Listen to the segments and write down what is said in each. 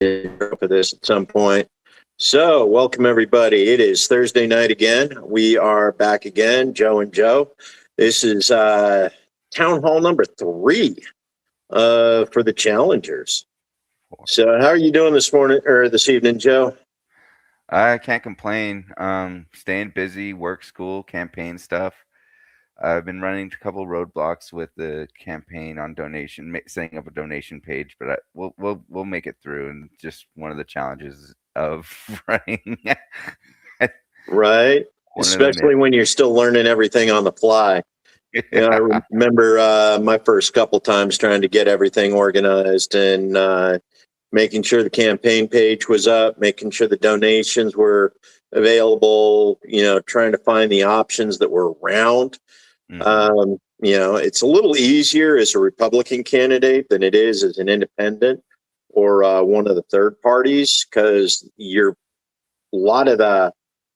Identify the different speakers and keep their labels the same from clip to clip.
Speaker 1: for this at some point. So, welcome everybody. It is Thursday night again. We are back again, Joe and Joe. This is Town Hall number 3 for the Challengers. So, how are you doing this morning or this evening, Joe?
Speaker 2: I can't complain. Staying busy, work, school, campaign stuff. I've been running a couple roadblocks with the campaign on donation, setting up a donation page, but we'll make it through. And just one of the challenges of running.
Speaker 1: Right, especially when you're still learning everything on the fly. Yeah, I remember my first couple times trying to get everything organized and making sure the campaign page was up, making sure the donations were available, trying to find the options that were around. Mm-hmm. It's a little easier as a Republican candidate than it is as an independent or one of the third parties, because a lot of the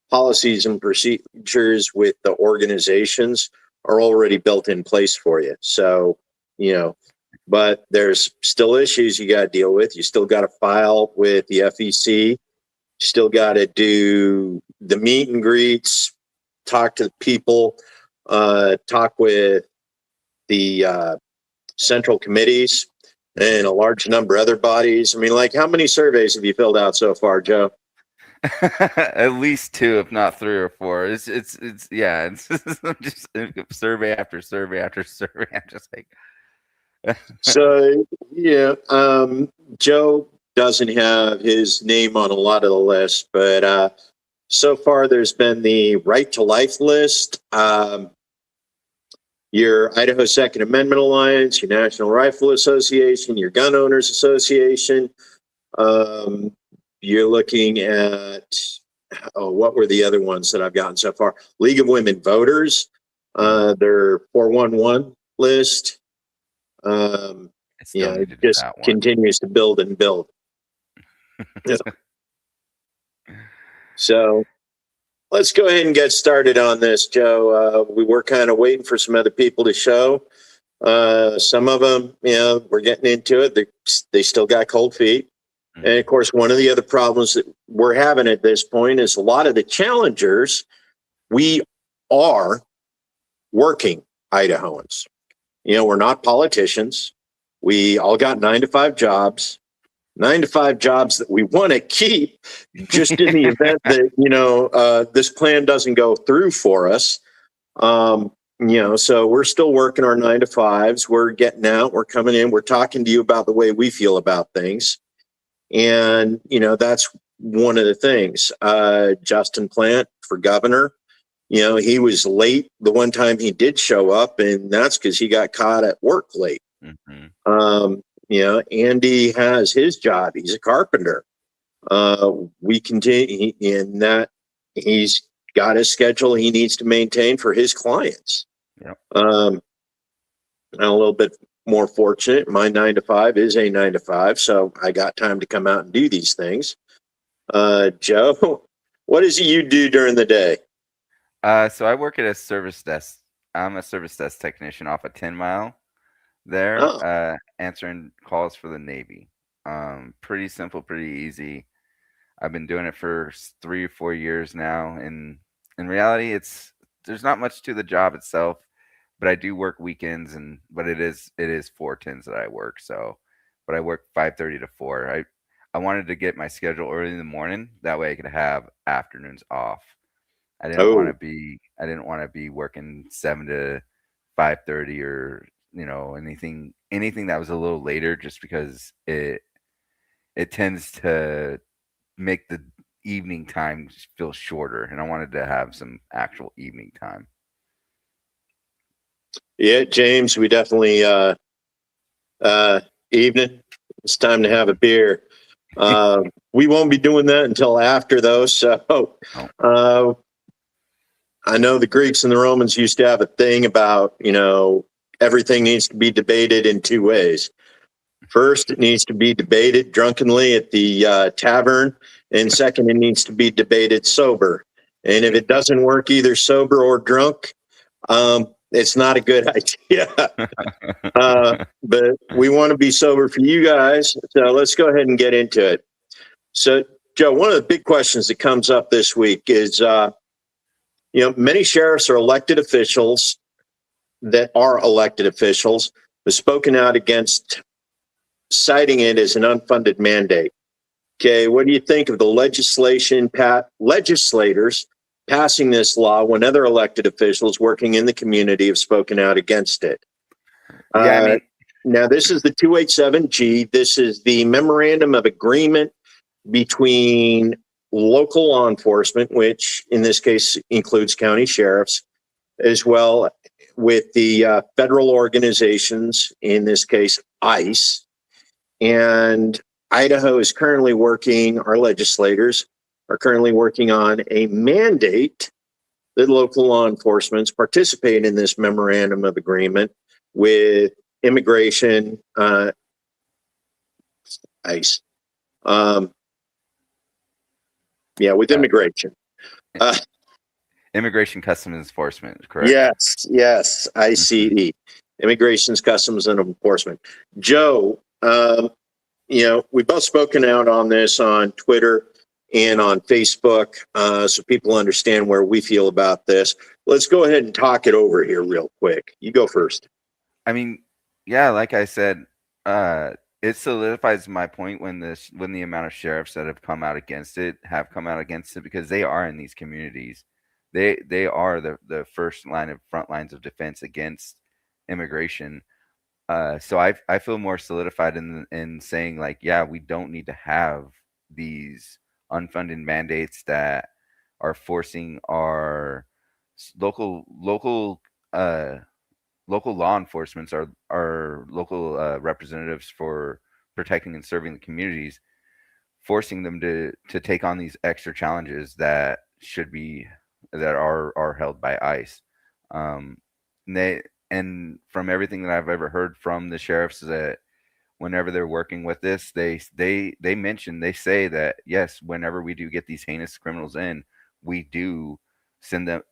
Speaker 1: policies and procedures with the organizations are already built in place for you. So, but there's still issues you got to deal with. You still got to file with the FEC. You still got to do the meet and greets, talk to the people, talk with the central committees and a large number of other bodies. I mean, like, how many surveys have you filled out so far, Joe?
Speaker 2: At least 2, if not 3 or 4. It's just survey after survey after survey. I'm just like.
Speaker 1: So, Joe doesn't have his name on a lot of the lists, but so far there's been the Right to Life list, your Idaho Second Amendment Alliance, your National Rifle Association, your Gun Owners Association. You're looking at, what were the other ones that I've gotten so far? League of Women Voters, their 411 list. It just continues to build and build. So let's go ahead and get started on this, Joe. We were kind of waiting for some other people to show. Some of them, we're getting into it. They still got cold feet. Mm-hmm. And of course, one of the other problems that we're having at this point is a lot of the challengers, we are working Idahoans. We're not politicians. We all got 9-to-5 jobs. 9-to-5 jobs that we want to keep, just in the event that this plan doesn't go through for us. So we're still working our 9-to-5s. We're getting out. We're coming in. We're talking to you about the way we feel about things, and that's one of the things. Justin Plant for governor. He was late the one time he did show up, and that's because he got caught at work late. Mm-hmm. Andy has his job. He's a carpenter. We continue in that he's got his schedule he needs to maintain for his clients. Yep. I'm a little bit more fortunate. My 9-to-5 is a 9-to-5, so I got time to come out and do these things. Joe, what is it you do during the day?
Speaker 2: So I work at a service desk. I'm a service desk technician off of 10 Mile there, answering calls for the Navy. Pretty simple, pretty easy. I've been doing it for 3 or 4 years now. And in reality, there's not much to the job itself, but I do work weekends, but it is 4/10s that I work. So, but I work 5:30 to 4. I wanted to get my schedule early in the morning. That way I could have afternoons off. I didn't want to be working 7 to 5:30 or anything that was a little later, just because it tends to make the evening time feel shorter, and I wanted to have some actual evening time.
Speaker 1: Yeah, James, we definitely evening. It's time to have a beer. We won't be doing that until after, though. So I know the Greeks and the Romans used to have a thing about, everything needs to be debated in 2 ways. First, it needs to be debated drunkenly at the tavern. And second, it needs to be debated sober. And if it doesn't work either sober or drunk, it's not a good idea. But we want to be sober for you guys. So let's go ahead and get into it. So, Joe, one of the big questions that comes up this week is, many sheriffs are elected officials that are elected officials have spoken out against citing it as an unfunded mandate. Okay, what do you think of the legislators passing this law when other elected officials working in the community have spoken out against it?
Speaker 2: Yeah, I mean,
Speaker 1: Now, this is the 287G. This is the memorandum of agreement between local law enforcement, which in this case includes county sheriffs, as well with the federal organizations, in this case, ICE. And Idaho is currently working, our legislators are currently working on a mandate that local law enforcement participate in this memorandum of agreement with immigration, ICE. With immigration.
Speaker 2: Immigration Customs Enforcement, correct?
Speaker 1: Yes, ICE, Immigration's Customs and Enforcement. Joe, we've both spoken out on this on Twitter and on Facebook, so people understand where we feel about this. Let's go ahead and talk it over here real quick. You go first.
Speaker 2: I mean, yeah, like I said, it solidifies my point when the amount of sheriffs that have come out against it because they are in these communities. They are the front lines of defense against immigration. So I feel more solidified in saying, like, yeah, we don't need to have these unfunded mandates that are forcing our local law enforcement, our local representatives for protecting and serving the communities, forcing them to take on these extra challenges that are held by ICE. And from everything that I've ever heard from the sheriffs, that whenever they're working with this, they say that yes, whenever we do get these heinous criminals in, we do send the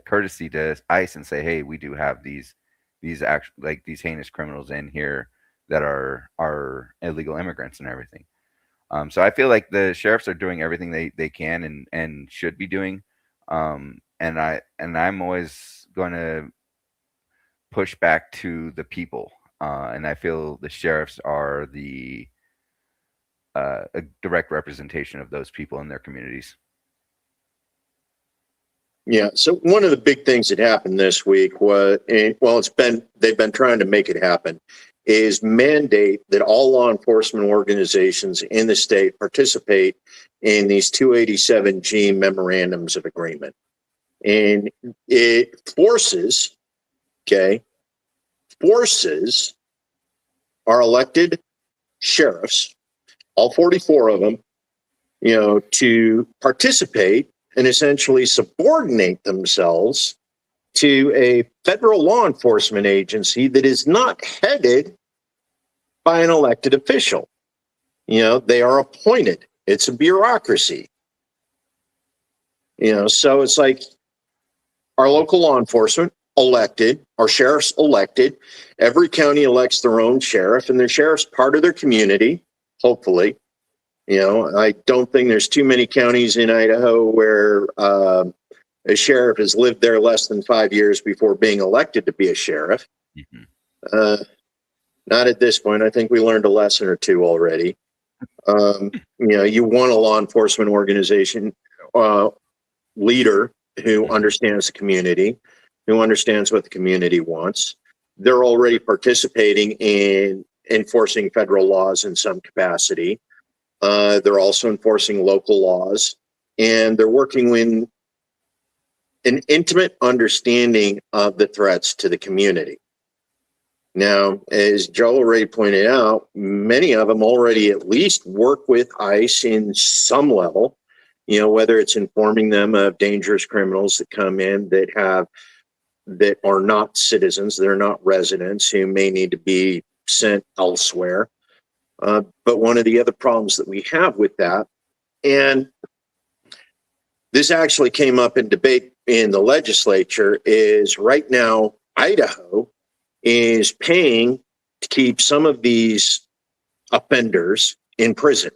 Speaker 2: courtesy to ICE and say, hey, we do have these heinous criminals in here that are illegal immigrants and everything. So I feel like the sheriffs are doing everything they can and should be doing. And I'm always going to push back to the people. And I feel the sheriffs are a direct representation of those people in their communities.
Speaker 1: Yeah. So one of the big things that happened this week was, they've been trying to make it happen, is mandate that all law enforcement organizations in the state participate in these 287G memorandums of agreement. And it forces our elected sheriffs, all 44 of them, to participate and essentially subordinate themselves to a federal law enforcement agency that is not headed by an elected official. They are appointed. It's a bureaucracy. So it's like our local law enforcement elected, our sheriffs elected. Every county elects their own sheriff, and their sheriff's part of their community, hopefully. I don't think there's too many counties in Idaho where a sheriff has lived there less than 5 years before being elected to be a sheriff. Mm-hmm. Not at this point. I think we learned a lesson or two already. You want a law enforcement organization leader who understands the community, who understands what the community wants. They're already participating in enforcing federal laws in some capacity. They're also enforcing local laws, and they're working with an intimate understanding of the threats to the community. Now, as Joe already pointed out, many of them already at least work with ICE in some level, whether it's informing them of dangerous criminals that come in that are not citizens, they're not residents, who may need to be sent elsewhere. But one of the other problems that we have with that, and this actually came up in debate in the legislature, is right now Idaho is paying to keep some of these offenders in prison.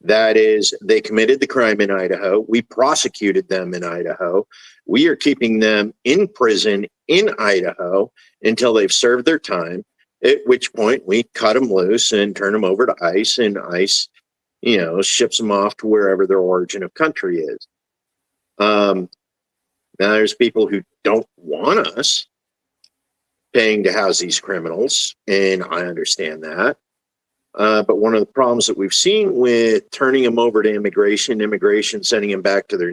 Speaker 1: That is, they committed the crime in Idaho. We prosecuted them in Idaho. We are keeping them in prison in Idaho until they've served their time, at which point we cut them loose and turn them over to ICE, and ICE, ships them off to wherever their origin of country is. Now, there's people who don't want us paying to house these criminals, and I understand that. But one of the problems that we've seen with turning them over to immigration sending them back to their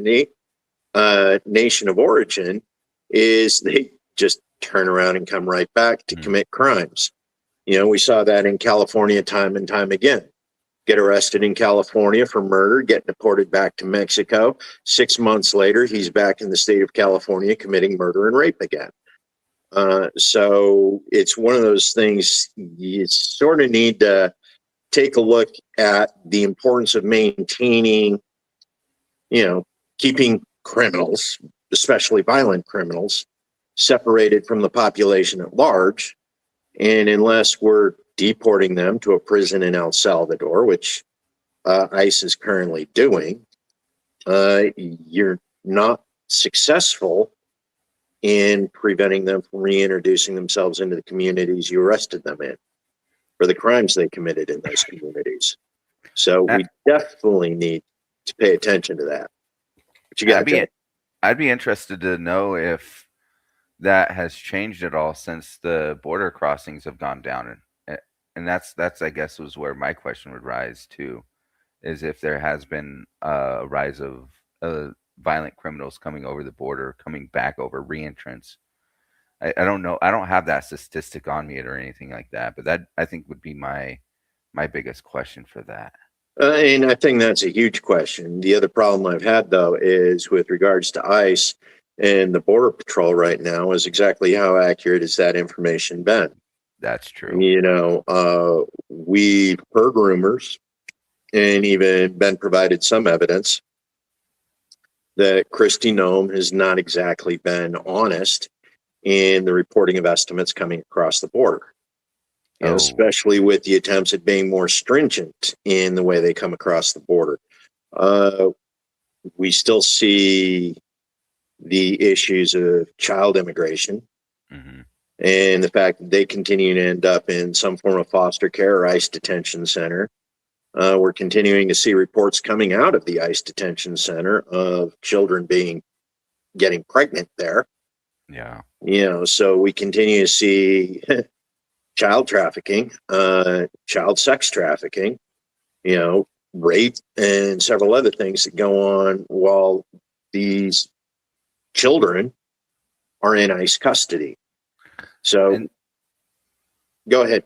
Speaker 1: nation of origin, is they just turn around and come right back to commit crimes. We saw that in California time and time again. Get arrested in California for murder, get deported back to Mexico. 6 months later, he's back in the state of California committing murder and rape again. So it's one of those things you sort of need to take a look at the importance of maintaining, keeping criminals, especially violent criminals, separated from the population at large. And unless we're deporting them to a prison in El Salvador, which ICE is currently doing, you're not successful in preventing them from reintroducing themselves into the communities you arrested them in for the crimes they committed in those communities. So we definitely need to pay attention to that. What you got, Joe?
Speaker 2: I'd be interested to know if that has changed at all since the border crossings have gone down. And that's I guess was where my question would rise to, is if there has been a rise of violent criminals coming over the border, coming back over reentrants. I don't know. I don't have that statistic on me or anything like that, but that I think would be my biggest question for that.
Speaker 1: And I think that's a huge question. The other problem I've had, though, is with regards to ICE and the Border Patrol right now, is exactly how accurate has that information been?
Speaker 2: That's true.
Speaker 1: We've heard rumors and even been provided some evidence that Kristi Noem has not exactly been honest in the reporting of estimates coming across the border, especially with the attempts at being more stringent in the way they come across the border. We still see the issues of child immigration and the fact that they continue to end up in some form of foster care or ICE detention center. We're continuing to see reports coming out of the ICE detention center of children getting pregnant there.
Speaker 2: Yeah.
Speaker 1: So we continue to see child trafficking, child sex trafficking, rape, and several other things that go on while these children are in ICE custody. So go ahead.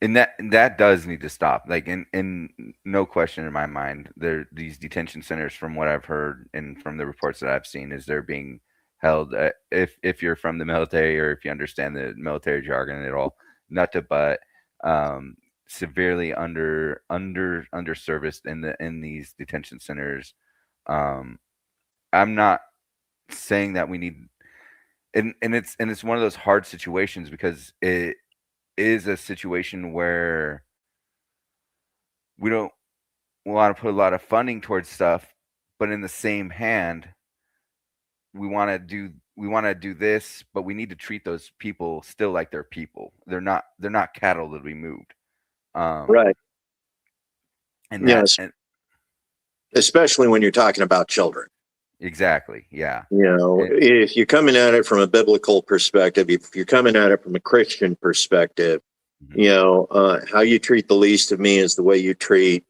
Speaker 2: And that does need to stop. Like, in no question in my mind, these detention centers, from what I've heard and from the reports that I've seen, is they're being held. If you're from the military or if you understand the military jargon at all, nut to butt, severely underserviced in these detention centers. I'm not saying that we need, and it's one of those hard situations, because it is a situation where we don't want to put a lot of funding towards stuff, but in the same hand, we want to do this, but we need to treat those people still like they're people. They're not cattle that we moved.
Speaker 1: Right.
Speaker 2: And yes,
Speaker 1: especially when you're talking about children.
Speaker 2: Exactly. Yeah.
Speaker 1: If you're coming at it from a biblical perspective, if you're coming at it from a Christian perspective, how you treat the least of me is the way you treat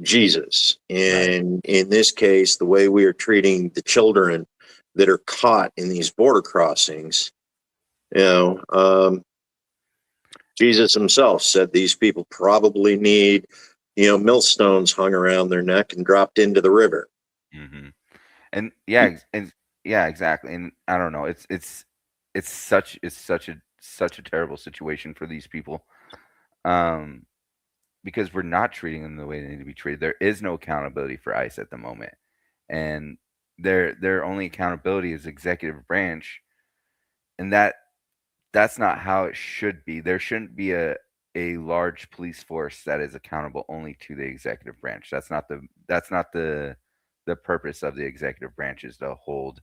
Speaker 1: Jesus. And in this case, the way we are treating the children that are caught in these border crossings, Jesus himself said these people probably need, millstones hung around their neck and dropped into the river.
Speaker 2: And exactly. And I don't know. It's such a terrible situation for these people, because we're not treating them the way they need to be treated. There is no accountability for ICE at the moment, and their only accountability is executive branch, and that's not how it should be. There shouldn't be a a large police force that is accountable only to the executive branch. That's not the purpose of the executive branch, is to hold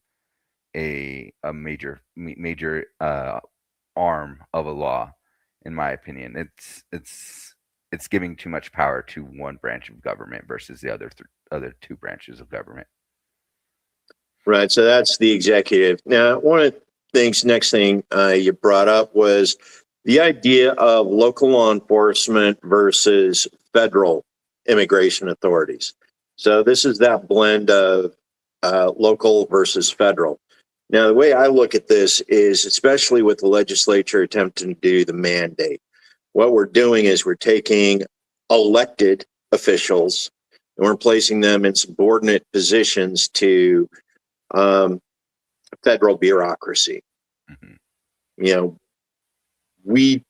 Speaker 2: a major arm of a law. In my opinion, it's giving too much power to one branch of government versus the other two branches of government.
Speaker 1: Right. So that's the executive. Now, one of the next thing you brought up was the idea of local law enforcement versus federal immigration authorities. So this is that blend of local versus federal. Now, the way I look at this is, especially with the legislature attempting to do the mandate, what we're doing is we're taking elected officials and we're placing them in subordinate positions to federal bureaucracy.
Speaker 2: Mm-hmm.
Speaker 1: We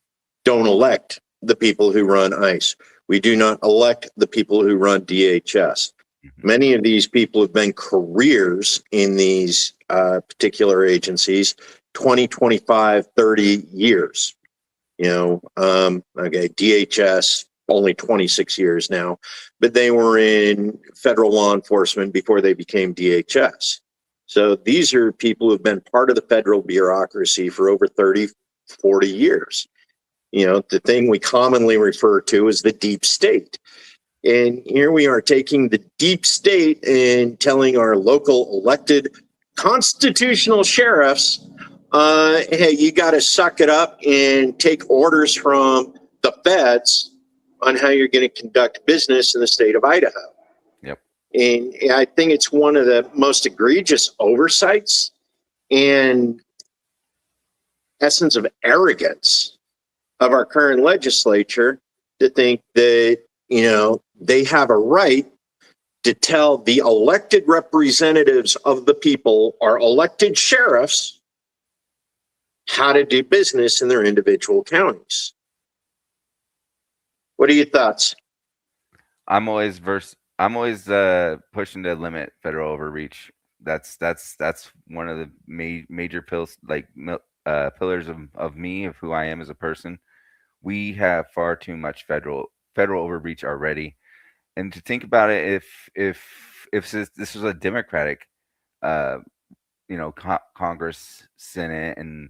Speaker 1: don't elect the people who run ICE. We do not elect the people who run DHS. Mm-hmm. Many of these people have been careers in these particular agencies, 20, 25, 30 years. DHS, only 26 years now, but they were in federal law enforcement before they became DHS. So these are people who've been part of the federal bureaucracy for over 30, 40 years. The thing we commonly refer to as the deep state. And here we are taking the deep state and telling our local elected constitutional sheriffs, hey, you got to suck it up and take orders from the feds on how you're going to conduct business in the state of Idaho.
Speaker 2: Yep.
Speaker 1: And I think it's one of the most egregious oversights and essence of arrogance of our current legislature to think that, they have a right to tell the elected representatives of the people, our elected sheriffs, how to do business in their individual counties. What are your thoughts?
Speaker 2: I'm always pushing to limit federal overreach. That's one of the major pillars of me, of who I am as a person. We have far too much federal overreach already. And to think about it, if this was a Democratic, Congress, Senate, and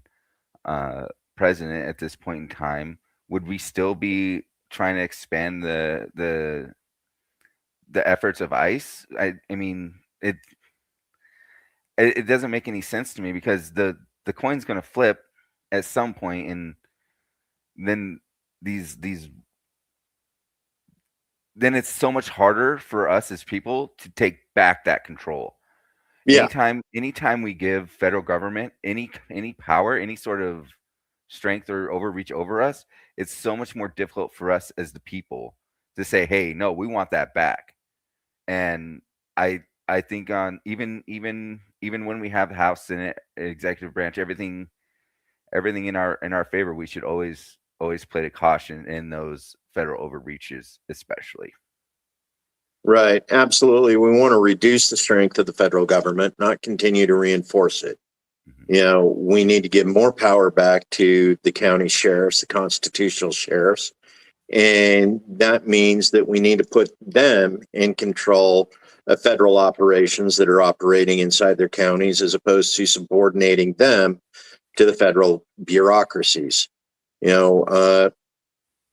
Speaker 2: president at this point in time, would we still be trying to expand the efforts of ICE? I mean, it doesn't make any sense to me, because the coin's going to flip at some point, and then then it's so much harder for us as people to take back that control.
Speaker 1: Yeah.
Speaker 2: Anytime we give federal government any power, any sort of strength or overreach over us, it's so much more difficult for us as the people to say, hey, no, we want that back. And I think on even when we have the House, Senate, executive branch, everything in our favor, we should always play to caution in those federal overreaches, especially.
Speaker 1: Right. Absolutely. We want to reduce the strength of the federal government, not continue to reinforce it. Mm-hmm. We need to give more power back to the county sheriffs, the constitutional sheriffs. And that means that we need to put them in control of federal operations that are operating inside their counties, as opposed to subordinating them to the federal bureaucracies.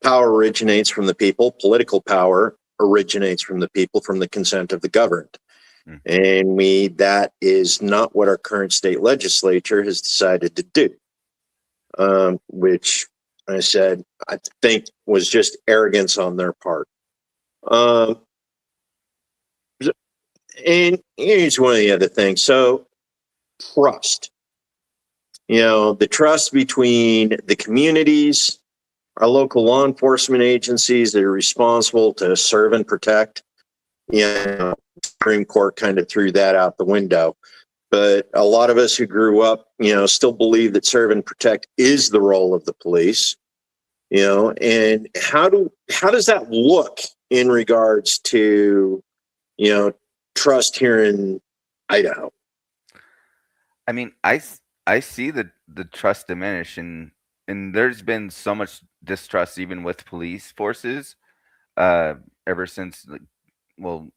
Speaker 1: Power originates from the people. Political power originates from the people, from the consent of the governed. And that is not what our current state legislature has decided to do, which I think was just arrogance on their part. And here's one of the other things. So trust, the trust between the communities, our local law enforcement agencies that are responsible to serve and protect. Supreme Court kind of threw that out the window. But a lot of us who grew up, still believe that serve and protect is the role of the police. And how does that look in regards to, trust here in Idaho?
Speaker 2: I mean, I see the trust diminish in and there's been so much distrust even with police forces ever since, like, well,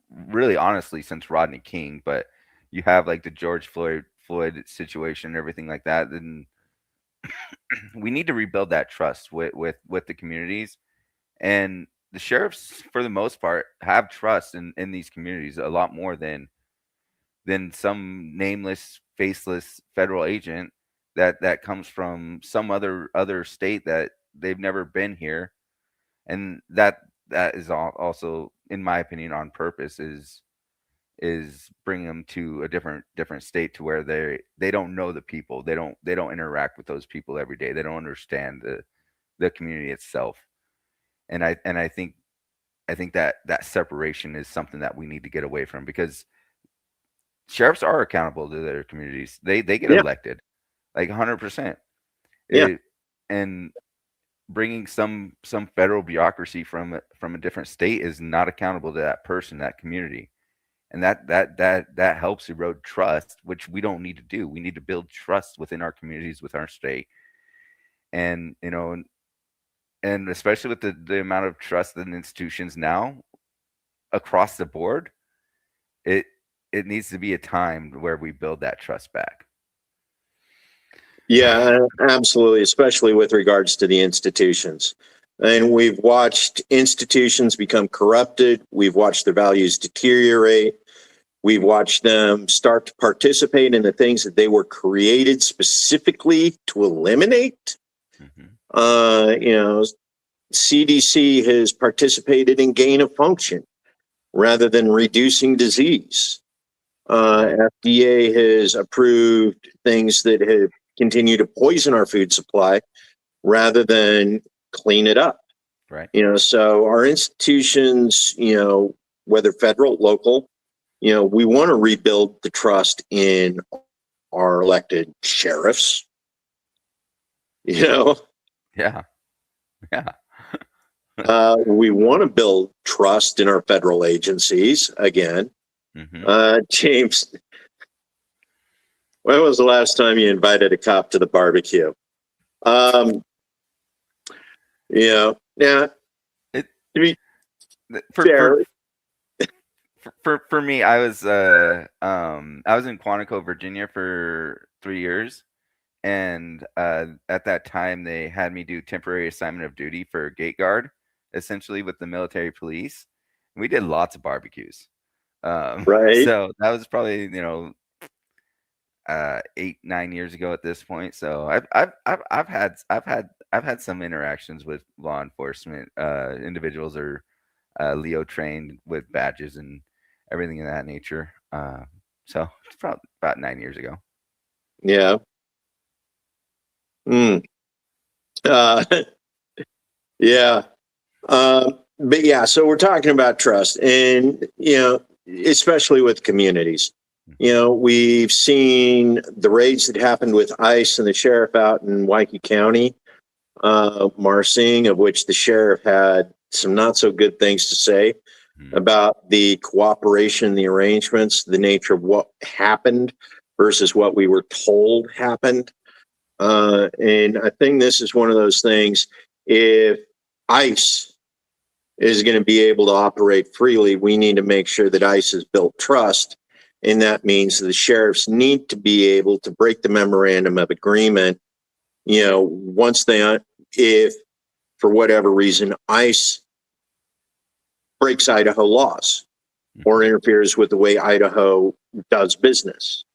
Speaker 2: really honestly since Rodney King, but you have like the George Floyd situation and everything like that. Then we need to rebuild that trust with the communities, and the sheriffs for the most part have trust in these communities a lot more than some nameless, faceless federal agent that comes from some other state that they've never been here, and that is also, in my opinion, on purpose, is bring them to a different state to where they don't know the people, they don't interact with those people every day, they don't understand the community itself, and I think that separation is something that we need to get away from, because sheriffs are accountable to their communities. They get
Speaker 1: Yeah.
Speaker 2: elected like 100%.
Speaker 1: Yeah.
Speaker 2: And bringing some federal bureaucracy from a different state is not accountable to that person, that community, and that helps erode trust, which we don't need to do. We need to build trust within our communities, with our state, and and especially with the amount of trust in institutions now across the board, it it needs to be a time where we build that trust back.
Speaker 1: Yeah, absolutely, especially with regards to the institutions. And we've watched institutions become corrupted. We've watched their values deteriorate. We've watched them start to participate in the things that they were created specifically to eliminate.
Speaker 2: Hmm.
Speaker 1: CDC has participated in gain of function rather than reducing disease.
Speaker 2: Right.
Speaker 1: FDA has approved things that have continued to poison our food supply rather than clean it up.
Speaker 2: Right.
Speaker 1: So our institutions, whether federal, local, we want to rebuild the trust in our elected sheriffs.
Speaker 2: Yeah. Yeah.
Speaker 1: We want to build trust in our federal agencies again.
Speaker 2: Hmm.
Speaker 1: James, when was the last time you invited a cop to the barbecue? Yeah.
Speaker 2: It
Speaker 1: To be
Speaker 2: for
Speaker 1: fair,
Speaker 2: for me, I was in Quantico, Virginia for 3 years, and at that time they had me do temporary assignment of duty for gate guard, essentially with the military police. We did lots of barbecues.
Speaker 1: right?
Speaker 2: So that was probably 8 9 years ago at this point. So I've had some interactions with law enforcement individuals, or Leo trained with badges and everything of that nature. So it's probably about 9 years ago.
Speaker 1: Yeah. Mm. Uh, yeah. But yeah, so we're talking about trust, and especially with communities. We've seen the raids that happened with ICE and the sheriff out in Waukee County, Marsing, of which the sheriff had some not so good things to say
Speaker 2: Mhm.
Speaker 1: about the cooperation, the arrangements, the nature of what happened versus what we were told happened. And I think this is one of those things. If ICE is going to be able to operate freely, we need to make sure that ICE has built trust. And that means the sheriffs need to be able to break the memorandum of agreement. Once if for whatever reason ICE breaks Idaho laws or interferes with the way Idaho does business.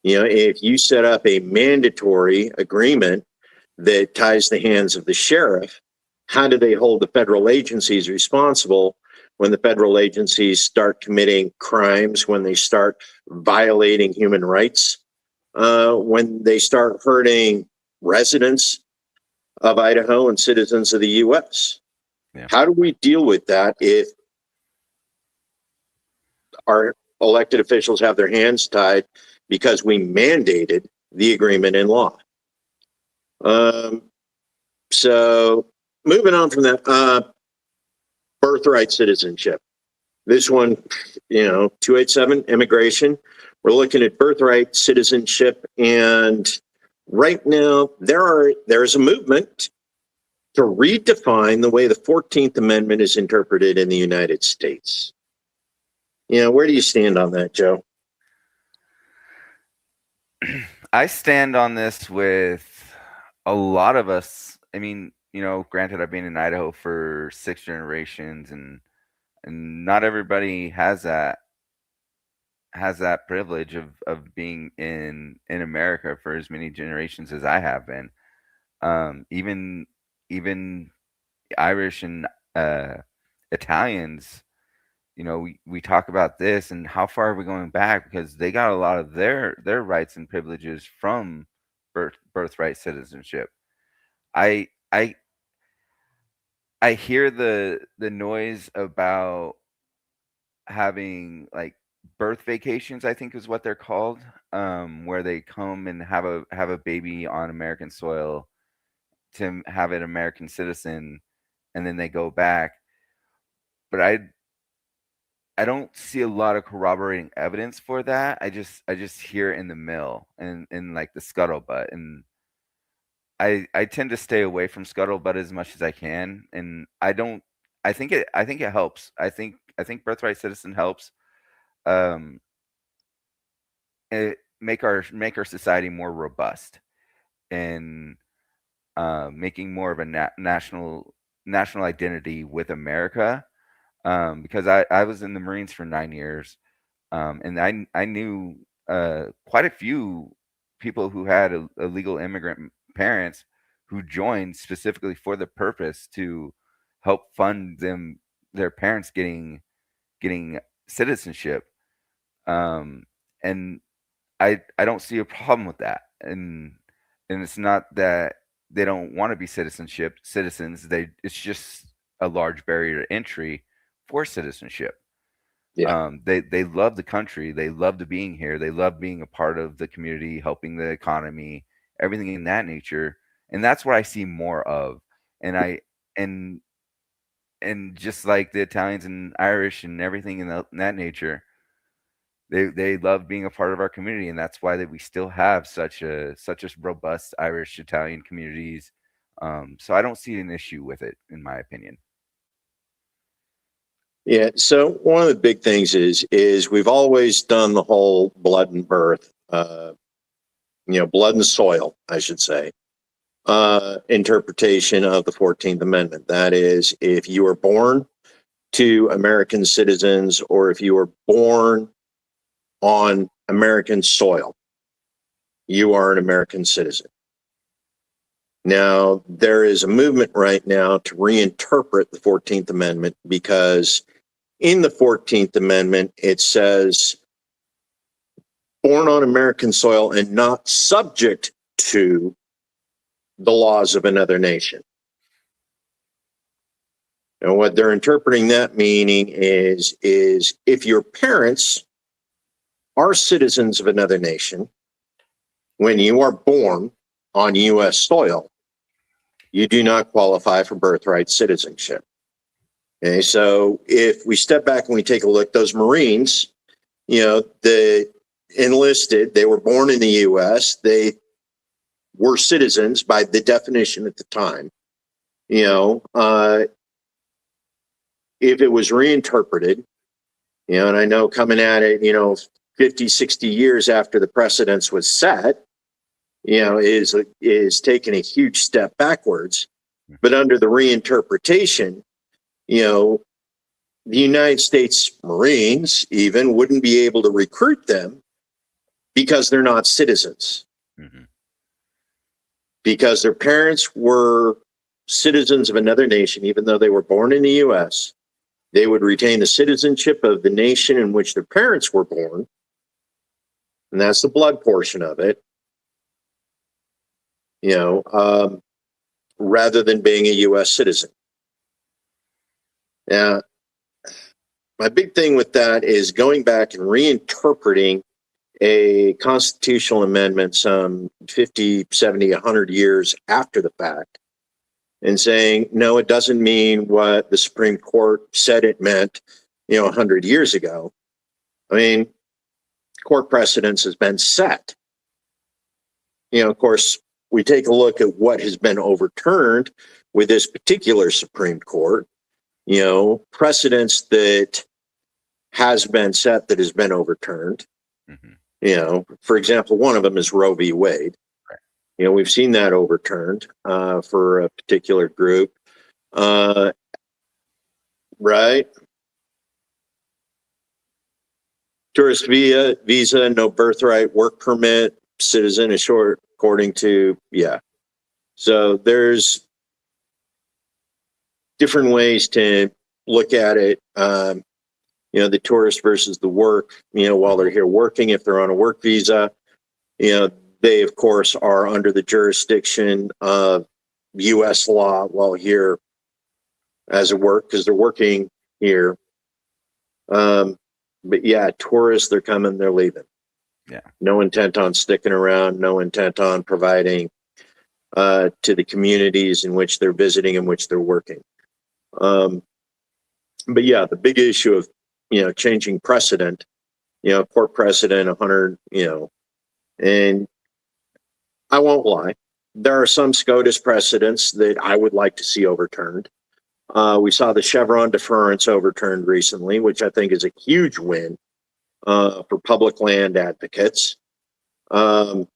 Speaker 1: If you set up a mandatory agreement that ties the hands of the sheriff, how do they hold the federal agencies responsible when the federal agencies start committing crimes, when they start violating human rights, when they start hurting residents of Idaho and citizens of the U.S.?
Speaker 2: Yeah.
Speaker 1: How do we deal with that if our elected officials have their hands tied because we mandated the agreement in law? So moving on from that, birthright citizenship. This one, 287 immigration. We're looking at birthright citizenship, and right now there's a movement to redefine the way the 14th Amendment is interpreted in the United States. Where do you stand on that, Joe?
Speaker 2: I stand on this with a lot of us. I mean, granted, I've been in Idaho for 6 generations, and not everybody has that privilege of being in America for as many generations as I have been. Even Irish and Italians, we talk about this and how far are we going back, because they got a lot of their rights and privileges from birthright citizenship. I I I hear the noise about having like birth vacations, I think is what they're called, where they come and have a baby on American soil to have an American citizen, and then they go back. But I don't see a lot of corroborating evidence for that. I just hear it in the mill and in like the scuttlebutt, and I tend to stay away from scuttlebutt as much as I can, and I think it helps. I think birthright citizen helps um make our society more robust, and making more of a national identity with America. Because I was in the Marines for 9 years, and I knew quite a few people who had illegal immigrant parents who joined specifically for the purpose to help fund their parents getting citizenship. And I don't see a problem with that, and it's not that they don't want to be citizens. It's just a large barrier to entry for citizenship.
Speaker 1: Yeah.
Speaker 2: They love the country. They love to being here. They love being a part of the community, helping the economy, everything in that nature. And that's what I see more of. And I and and just like the Italians and Irish and everything in that nature, they love being a part of our community, and that's why that we still have such a robust Irish Italian communities. So I don't see an issue with it, in my opinion.
Speaker 1: Yeah. So one of the big things is we've always done the whole blood and birth, blood and soil, I should say, interpretation of the 14th Amendment. That is, if you were born to American citizens or if you were born on American soil, you are an American citizen. Now, there is a movement right now to reinterpret the 14th Amendment, because in the 14th Amendment, it says born on American soil and not subject to the laws of another nation. And what they're interpreting that meaning is if your parents are citizens of another nation, when you are born on U.S. soil, you do not qualify for birthright citizenship. Okay, so if we step back and we take a look, those Marines, the enlisted, they were born in the U.S., they were citizens by the definition at the time. If it was reinterpreted, and I know coming at it, 50, 60 years after the precedence was set, is taking a huge step backwards. But under the reinterpretation, the United States Marines even wouldn't be able to recruit them because they're not citizens.
Speaker 2: Mm-hmm.
Speaker 1: Because their parents were citizens of another nation, even though they were born in the U.S., they would retain the citizenship of the nation in which their parents were born. And that's the blood portion of it, rather than being a U.S. citizen. Now, my big thing with that is going back and reinterpreting a constitutional amendment some 50, 70, 100 years after the fact and saying, no, it doesn't mean what the Supreme Court said it meant, 100 years ago. I mean, court precedence has been set. of course, we take a look at what has been overturned with this particular Supreme Court, precedents that has been set that has been overturned. For example, one of them is Roe v. Wade.
Speaker 2: Right.
Speaker 1: We've seen that overturned for a particular group. Right. Tourist visa, no birthright, work permit, citizen is short, according to, So there's different ways to look at it. The tourist versus the work, while they're here working, if they're on a work visa, they, of course, are under the jurisdiction of U.S. law while here as a work because they're working here. But tourists, they're coming, they're leaving.
Speaker 2: Yeah.
Speaker 1: No intent on sticking around, no intent on providing to the communities in which they're visiting, in which they're working. But the big issue of, changing precedent, court precedent, 100, and I won't lie. There are some SCOTUS precedents that I would like to see overturned. We saw the Chevron deference overturned recently, which I think is a huge win for public land advocates. So,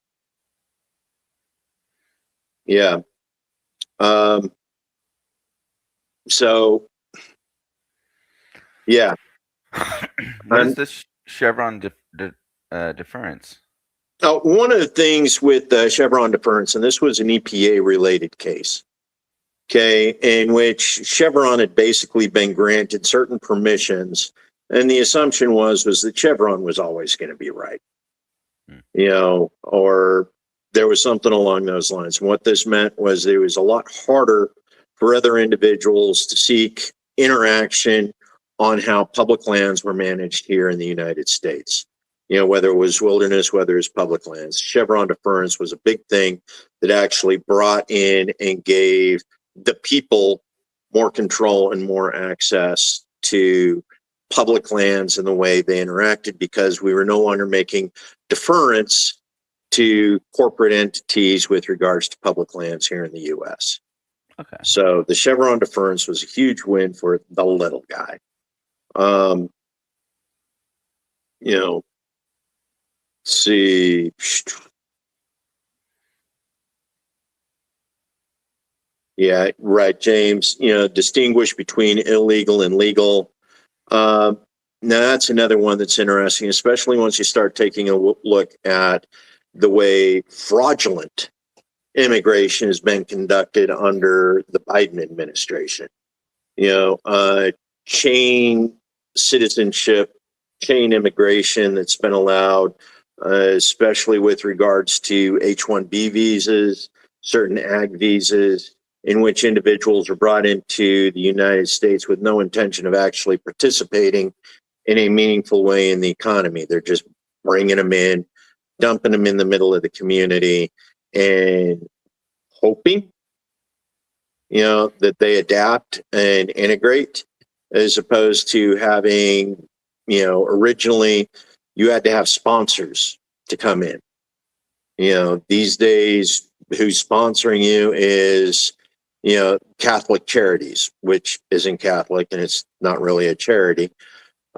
Speaker 2: What is this Chevron deference?
Speaker 1: One of the things with Chevron deference, and this was an EPA-related case, in which Chevron had basically been granted certain permissions, and the assumption was that Chevron was always going to be right, or there was something along those lines. And what this meant was it was a lot harder for other individuals to seek interaction on how public lands were managed here in the United States. Whether it was wilderness, whether it's public lands. Chevron deference was a big thing that actually brought in and gave the people more control and more access to public lands and the way they interacted, because we were no longer making deference to corporate entities with regards to public lands here in the U.S.
Speaker 2: Okay. So
Speaker 1: the Chevron deference was a huge win for the little guy. See, yeah, right, James. Distinguish between illegal and legal. Now that's another one that's interesting, especially once you start taking a look at the way fraudulent immigration has been conducted under the Biden administration. Chain citizenship, chain immigration that's been allowed, especially with regards to H-1B visas, certain ag visas, in which individuals are brought into the United States with no intention of actually participating in a meaningful way in the economy. They're just bringing them in, dumping them in the middle of the community, and hoping, that they adapt and integrate, as opposed to having, originally you had to have sponsors to come in. These days, who's sponsoring you is, Catholic Charities, which isn't Catholic and it's not really a charity,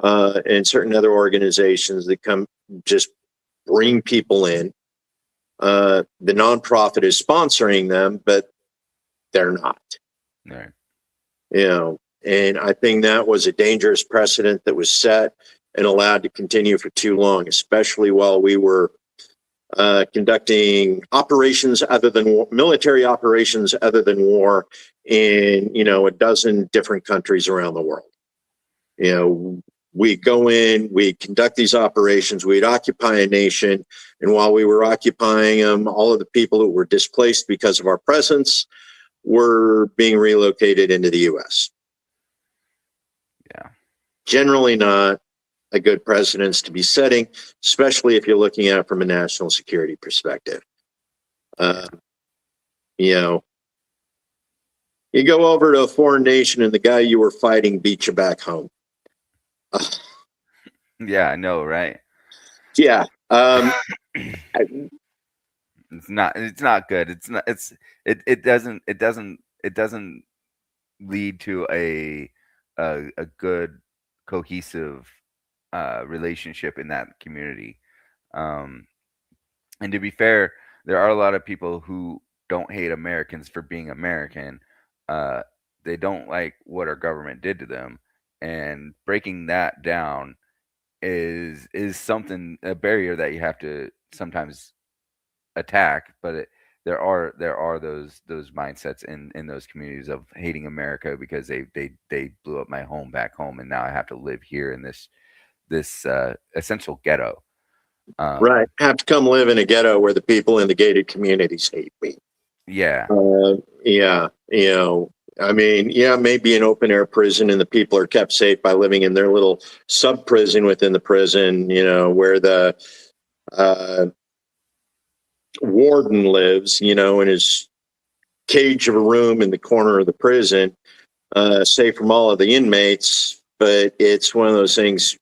Speaker 1: and certain other organizations that come just bring people in. The nonprofit is sponsoring them, but they're not.
Speaker 2: Right.
Speaker 1: And I think that was a dangerous precedent that was set and allowed to continue for too long, especially while we were conducting operations other than military operations other than war in, a dozen different countries around the world. We go in, we conduct these operations, we'd occupy a nation, and while we were occupying them, all of the people that were displaced because of our presence were being relocated into the U.S.
Speaker 2: Yeah. Generally
Speaker 1: not a good precedence to be setting, especially if you're looking at it from a national security perspective. You go over to a foreign nation and the guy you were fighting beat you back home.
Speaker 2: Yeah, I know, right?
Speaker 1: Yeah.
Speaker 2: It's not good. It's not. It doesn't lead to a good cohesive relationship in that community. Um, and to be fair, there are a lot of people who don't hate Americans for being American. Uh, they don't like what our government did to them, and breaking that down is something, a barrier that you have to sometimes attack. But there are those mindsets in those communities of hating America because they blew up my home back home, and now I have to live here in this essential ghetto.
Speaker 1: Right. Have to come live in a ghetto where the people in the gated communities hate me.
Speaker 2: Yeah.
Speaker 1: Yeah. I mean, yeah, maybe an open air prison and the people are kept safe by living in their little sub prison within the prison, where the uh, warden lives, in his cage of a room in the corner of the prison, safe from all of the inmates. But it's one of those things.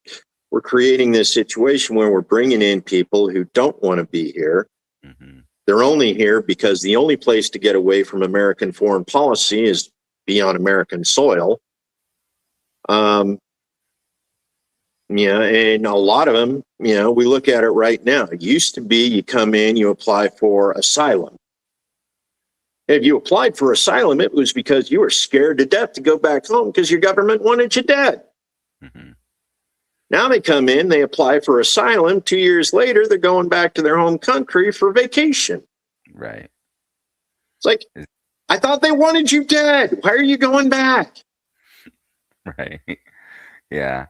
Speaker 1: We're creating this situation where we're bringing in people who don't want to be here.
Speaker 2: Hmm.
Speaker 1: They're only here because the only place to get away from American foreign policy is be on American soil. Um, yeah, and a lot of them, we look at it right now. It used to be you come in, you apply for asylum. If you applied for asylum, it was because you were scared to death to go back home because your government wanted you dead.
Speaker 2: Hmm.
Speaker 1: Now they come in, they apply for asylum. 2 years later, they're going back to their home country for vacation.
Speaker 2: Right.
Speaker 1: It's like, I thought they wanted you dead. Why are you going back?
Speaker 2: Right. Yeah.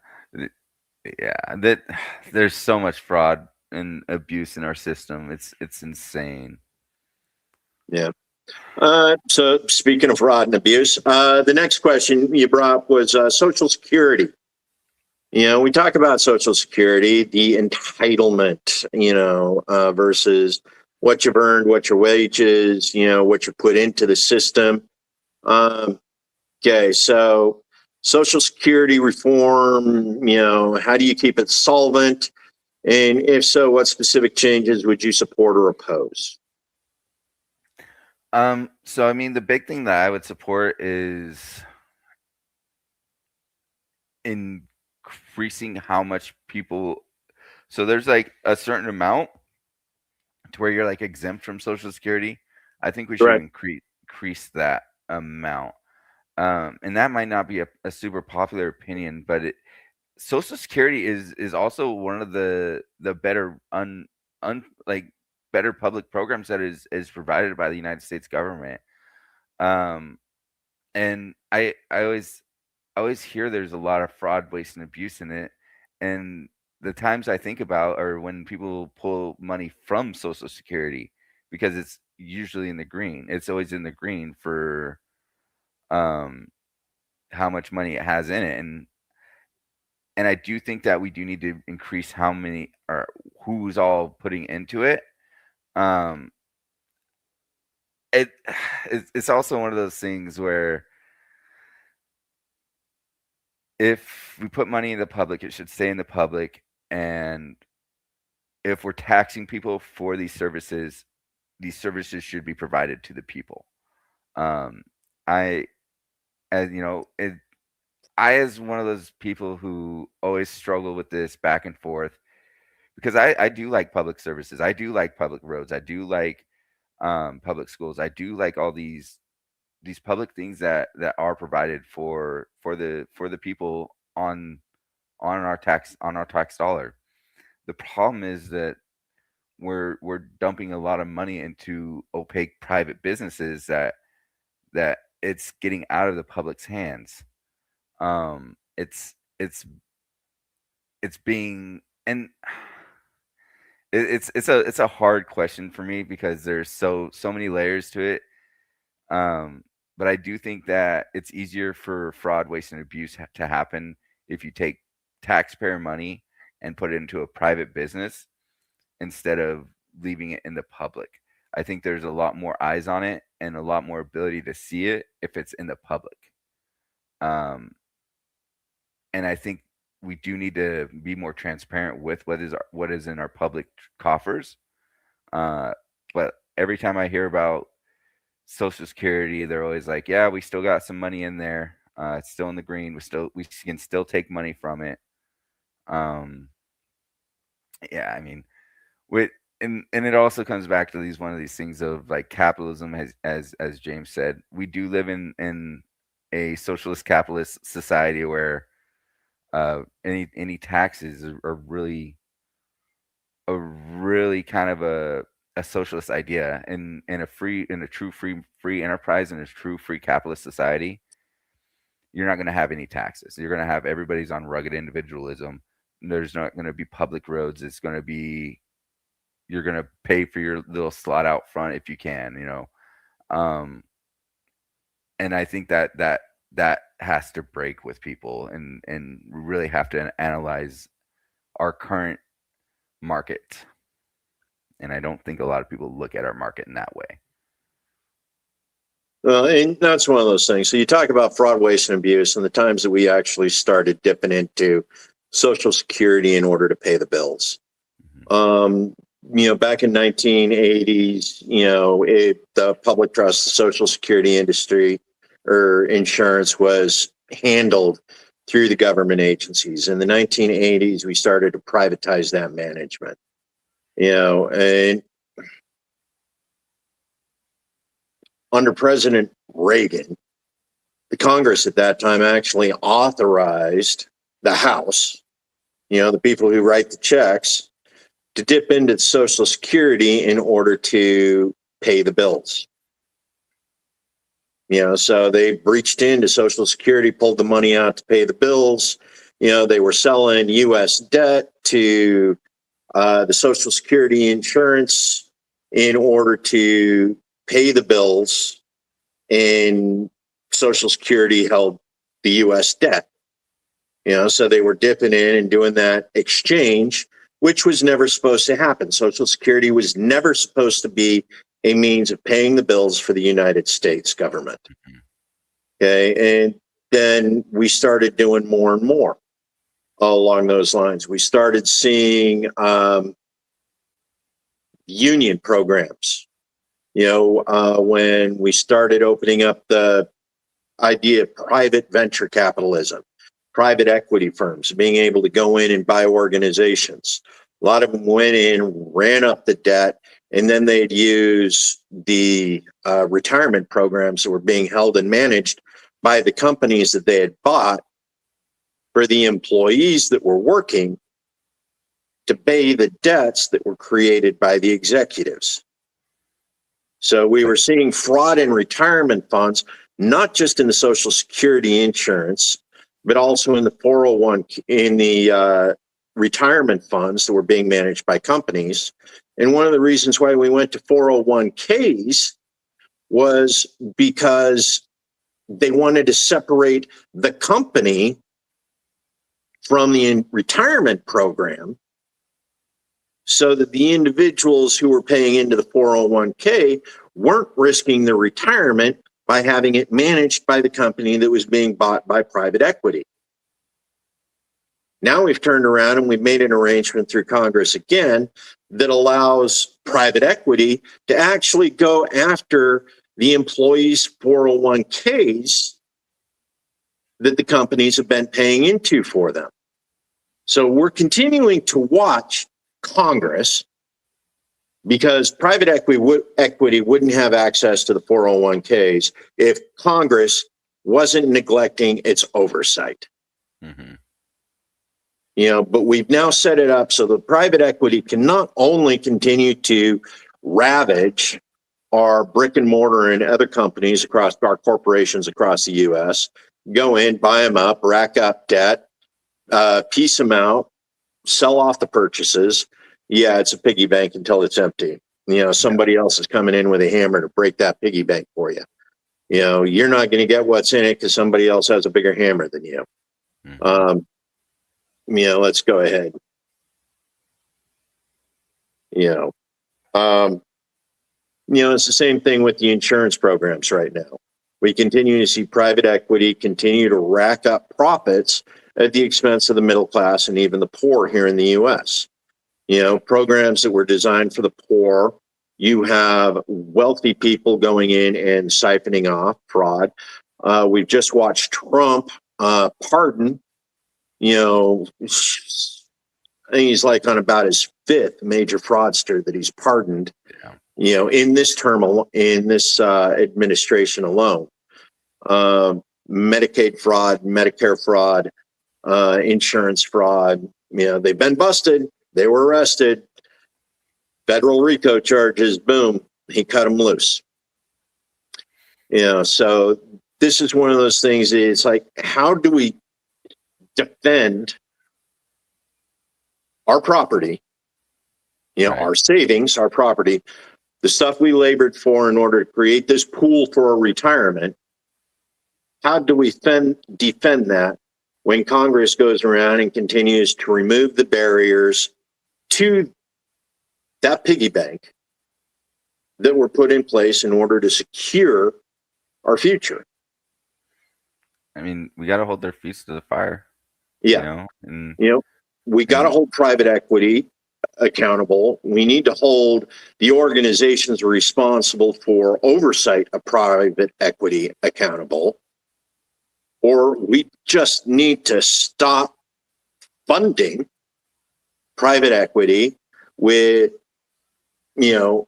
Speaker 2: Yeah. That there's so much fraud and abuse in our system. It's insane.
Speaker 1: Yeah. So speaking of fraud and abuse, the next question you brought up was Social Security. We talk about Social Security, the entitlement, versus what you've earned, what your wages, what you put into the system. Um, okay, so Social Security reform, how do you keep it solvent? And if so, what specific changes would you support or oppose?
Speaker 2: So I mean, the big thing that I would support is increasing how much people. So there's like a certain amount to where you're like exempt from Social Security. I think we should
Speaker 1: Right.
Speaker 2: increase that amount. And that might not be a super popular opinion, but Social Security is also one of the better like better public programs that is provided by the United States government. Um, and I always hear there's a lot of fraud, waste, and abuse in it. And the times I think about are when people pull money from Social Security because it's usually in the green. It's always in the green for um how much money it has in it. And I do think that we do need to increase how many or who's all putting into it. Um it it's also one of those things where if we put money in the public, it should stay in the public. And if we're taxing people for these services should be provided to the people. Um, I, as you know, I as one of those people who always struggle with this back and forth because I do like public services. I do like public roads. I do like public schools. I do like all these public things that are provided for the people on our tax dollar. The problem is that we're dumping a lot of money into opaque private businesses that it's getting out of the public's hands. It's being and it's a hard question for me because there's so many layers to it. Um, but I do think that it's easier for fraud, waste, and abuse to happen if you take taxpayer money and put it into a private business instead of leaving it in the public. I think there's a lot more eyes on it and a lot more ability to see it if it's in the public. Um, and I think we do need to be more transparent with what is in our public coffers. Uh, but every time I hear about Social Security, they're always like, "Yeah, we still got some money in there. It's still in the green. We can still take money from it." Um, yeah, I mean, with and it also comes back to one of these things of like capitalism, as James said, we do live in a socialist capitalist society where any taxes are really kind of a socialist idea in a true free enterprise and a true free capitalist society. You're not going to have any taxes. You're going to have everybody's on rugged individualism. There's not going to be public roads. It's going to be you're going to pay for your little slot out front if you can, and I think that has to break with people, and we really have to analyze our current market. And I don't think a lot of people look at our market in that way.
Speaker 1: Well, and that's one of those things. So you talk about fraud, waste, and abuse, and the times that we actually started dipping into Social Security in order to pay the bills. Back in 1980s, the public trust, the Social Security industry or insurance was handled through the government agencies. In the 1980s, we started to privatize that management. And under President Reagan, the Congress at that time actually authorized the House, the people who write the checks, to dip into Social Security in order to pay the bills. So they breached into Social Security, pulled the money out to pay the bills. They were selling U.S. debt to the Social Security insurance in order to pay the bills, and Social Security held the U.S. debt. So they were dipping in and doing that exchange, which was never supposed to happen. Social Security was never supposed to be a means of paying the bills for the United States government. Okay, and then we started doing more and more along those lines. We started seeing union programs. When we started opening up the idea of private venture capitalism, private equity firms being able to go in and buy organizations. A lot of them went in, ran up the debt, and then they'd use the retirement programs that were being held and managed by the companies that they had bought for the employees that were working to pay the debts that were created by the executives. So we were seeing fraud in retirement funds, not just in the Social Security insurance, but also in the 401, in the retirement funds that were being managed by companies. And one of the reasons why we went to 401ks was because they wanted to separate the company from the retirement program so that the individuals who were paying into the 401k weren't risking their retirement by having it managed by the company that was being bought by private equity. Now we've turned around and we've made an arrangement through Congress again that allows private equity to actually go after the employees' 401ks that the companies have been paying into for them. So we're continuing to watch Congress, because private equity wouldn't have access to the 401ks if Congress wasn't neglecting its oversight. Mm-hmm. But we've now set it up so the private equity can not only continue to ravage our brick and mortar and other companies across our corporations across the U.S., go in, buy them up, rack up debt, piece them out, sell off the purchases. Yeah, it's a piggy bank until it's empty. Somebody else is coming in with a hammer to break that piggy bank for you. You're not going to get what's in it because somebody else has a bigger hammer than you. Mm-hmm. Let's go ahead. It's the same thing with the insurance programs right now. We continue to see private equity continue to rack up profits at the expense of the middle class and even the poor here in the U.S. Programs that were designed for the poor You have wealthy people going in and siphoning off fraud. We've just watched Trump pardon, you know, I think he's like on about his fifth major fraudster that he's pardoned, you know, in this term, in this administration alone. Medicaid fraud, Medicare fraud, insurance fraud. You know, they've been busted. They were arrested. Federal RICO charges. Boom, he cut them loose. You know, so this is one of those things. It's like, how do we defend our property? You know, our savings, our property, the stuff we labored for in order to create this pool for a retirement. How do we defend that when Congress goes around and continues to remove the barriers to that piggy bank that were put in place in order to secure our future?
Speaker 2: I mean, we got to hold their feet to the fire.
Speaker 1: Yeah. We got to hold private equity accountable. We need to hold the organizations responsible for oversight of private equity accountable. Or we just need to stop funding private equity with, you know,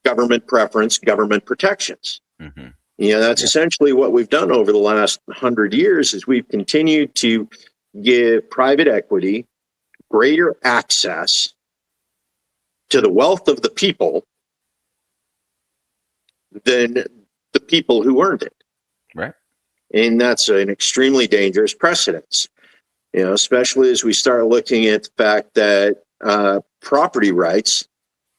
Speaker 1: government preference, government protections. Mm-hmm. You know, that's essentially what we've done over the last 100 years is we've continued to give private equity greater access to the wealth of the people than the people who earned it.
Speaker 2: Right.
Speaker 1: And that's an extremely dangerous precedence, you know, especially as we start looking at the fact that property rights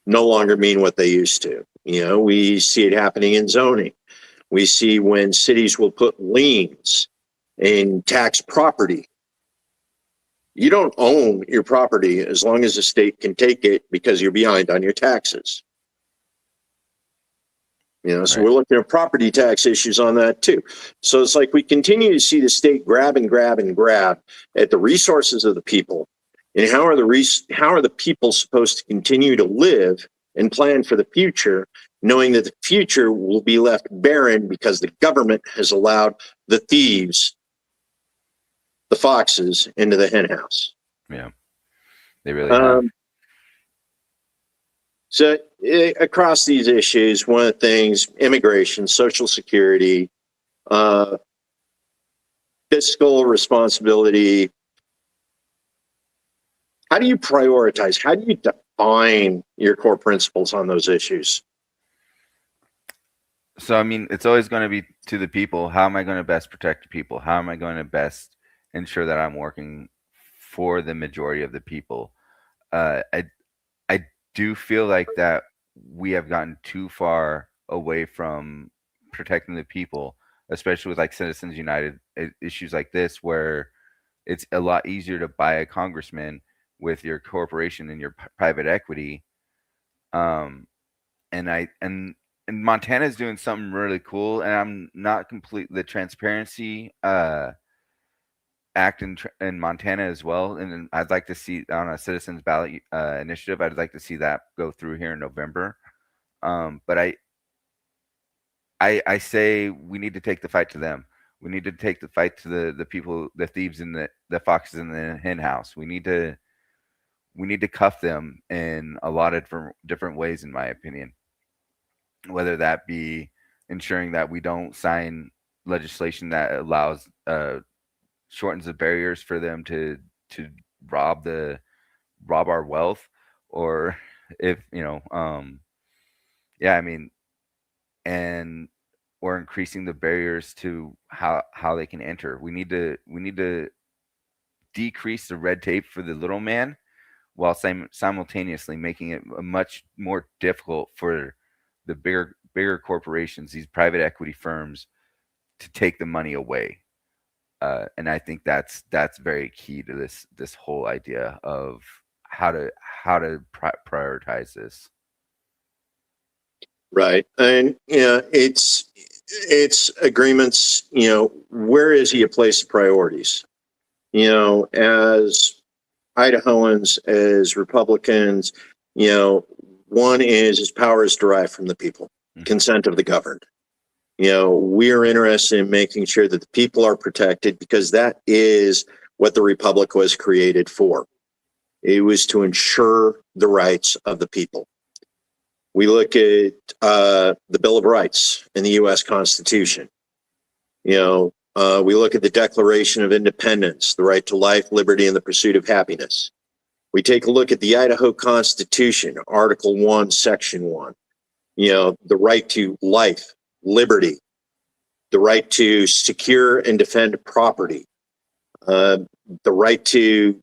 Speaker 1: no longer mean what they used to. You know, we see it happening in zoning. We see when cities will put liens in tax property. You don't own your property as long as the state can take it because you're behind on your taxes. You know, so we're looking at property tax issues on that too. So it's like we continue to see the state grab and grab and grab at the resources of the people. And how are the people supposed to continue to live and plan for the future, knowing that the future will be left barren because the government has allowed the thieves, the foxes, into the hen house?
Speaker 2: Yeah, they really have.
Speaker 1: So across these issues, one of the things, immigration, Social Security, fiscal responsibility, how do you prioritize? How do you define your core principles on those issues?
Speaker 2: So, I mean, it's always going to be to the people. How am I going to best protect the people? How am I going to best ensure that I'm working for the majority of the people? I do feel like that we have gotten too far away from protecting the people, especially with like Citizens United issues like this, where it's a lot easier to buy a congressman with your corporation and your private equity. And Montana is doing something really cool, and I'm not the transparency act in Montana as well, and I'd like to see on a citizens ballot initiative. I'd like to see that go through here in November. But I say we need to take the fight to them. We need to take the fight to the people, the thieves in the foxes in the hen house. We need to cuff them in a lot of different ways, in my opinion. Whether that be ensuring that we don't sign legislation that allows shortens the barriers for them to rob our wealth, or if I mean, and or increasing the barriers to how they can enter. We need to decrease the red tape for the little man, while simultaneously making it much more difficult for the bigger corporations, these private equity firms, to take the money away. And I think that's very key to this whole idea of how to prioritize this.
Speaker 1: Right. And it's agreements, where is he a place of priorities? As Idahoans, as Republicans, One is his power is derived from the people, consent of the governed. We are interested in making sure that the people are protected because that is what the republic was created for. It was to ensure the rights of the people. We look at the Bill of Rights in the U.S. Constitution. We look at the Declaration of Independence, the right to life, liberty, and the pursuit of happiness. We take a look at the Idaho Constitution, Article 1, Section 1. The right to life, liberty, the right to secure and defend property, the right to,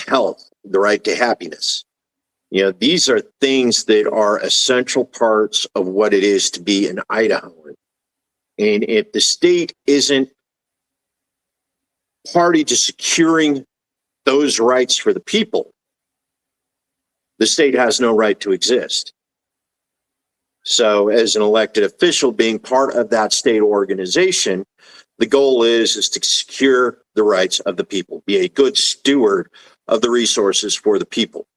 Speaker 1: health, the right to happiness. These are things that are essential parts of what it is to be an Idahoan. And if the state isn't party to securing those rights for the people, the state has no right to exist. So as an elected official being part of that state organization, the goal is to secure the rights of the people, be a good steward of the resources for the people.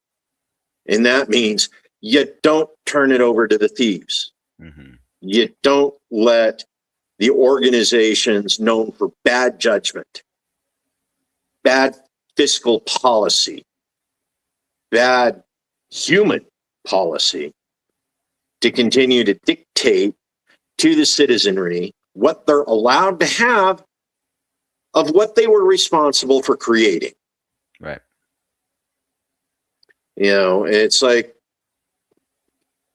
Speaker 1: And that means you don't turn it over to the thieves. Mm-hmm. You don't let the organizations known for bad judgment, bad fiscal policy, bad human policy to continue to dictate to the citizenry what they're allowed to have of what they were responsible for creating.
Speaker 2: Right.
Speaker 1: It's like,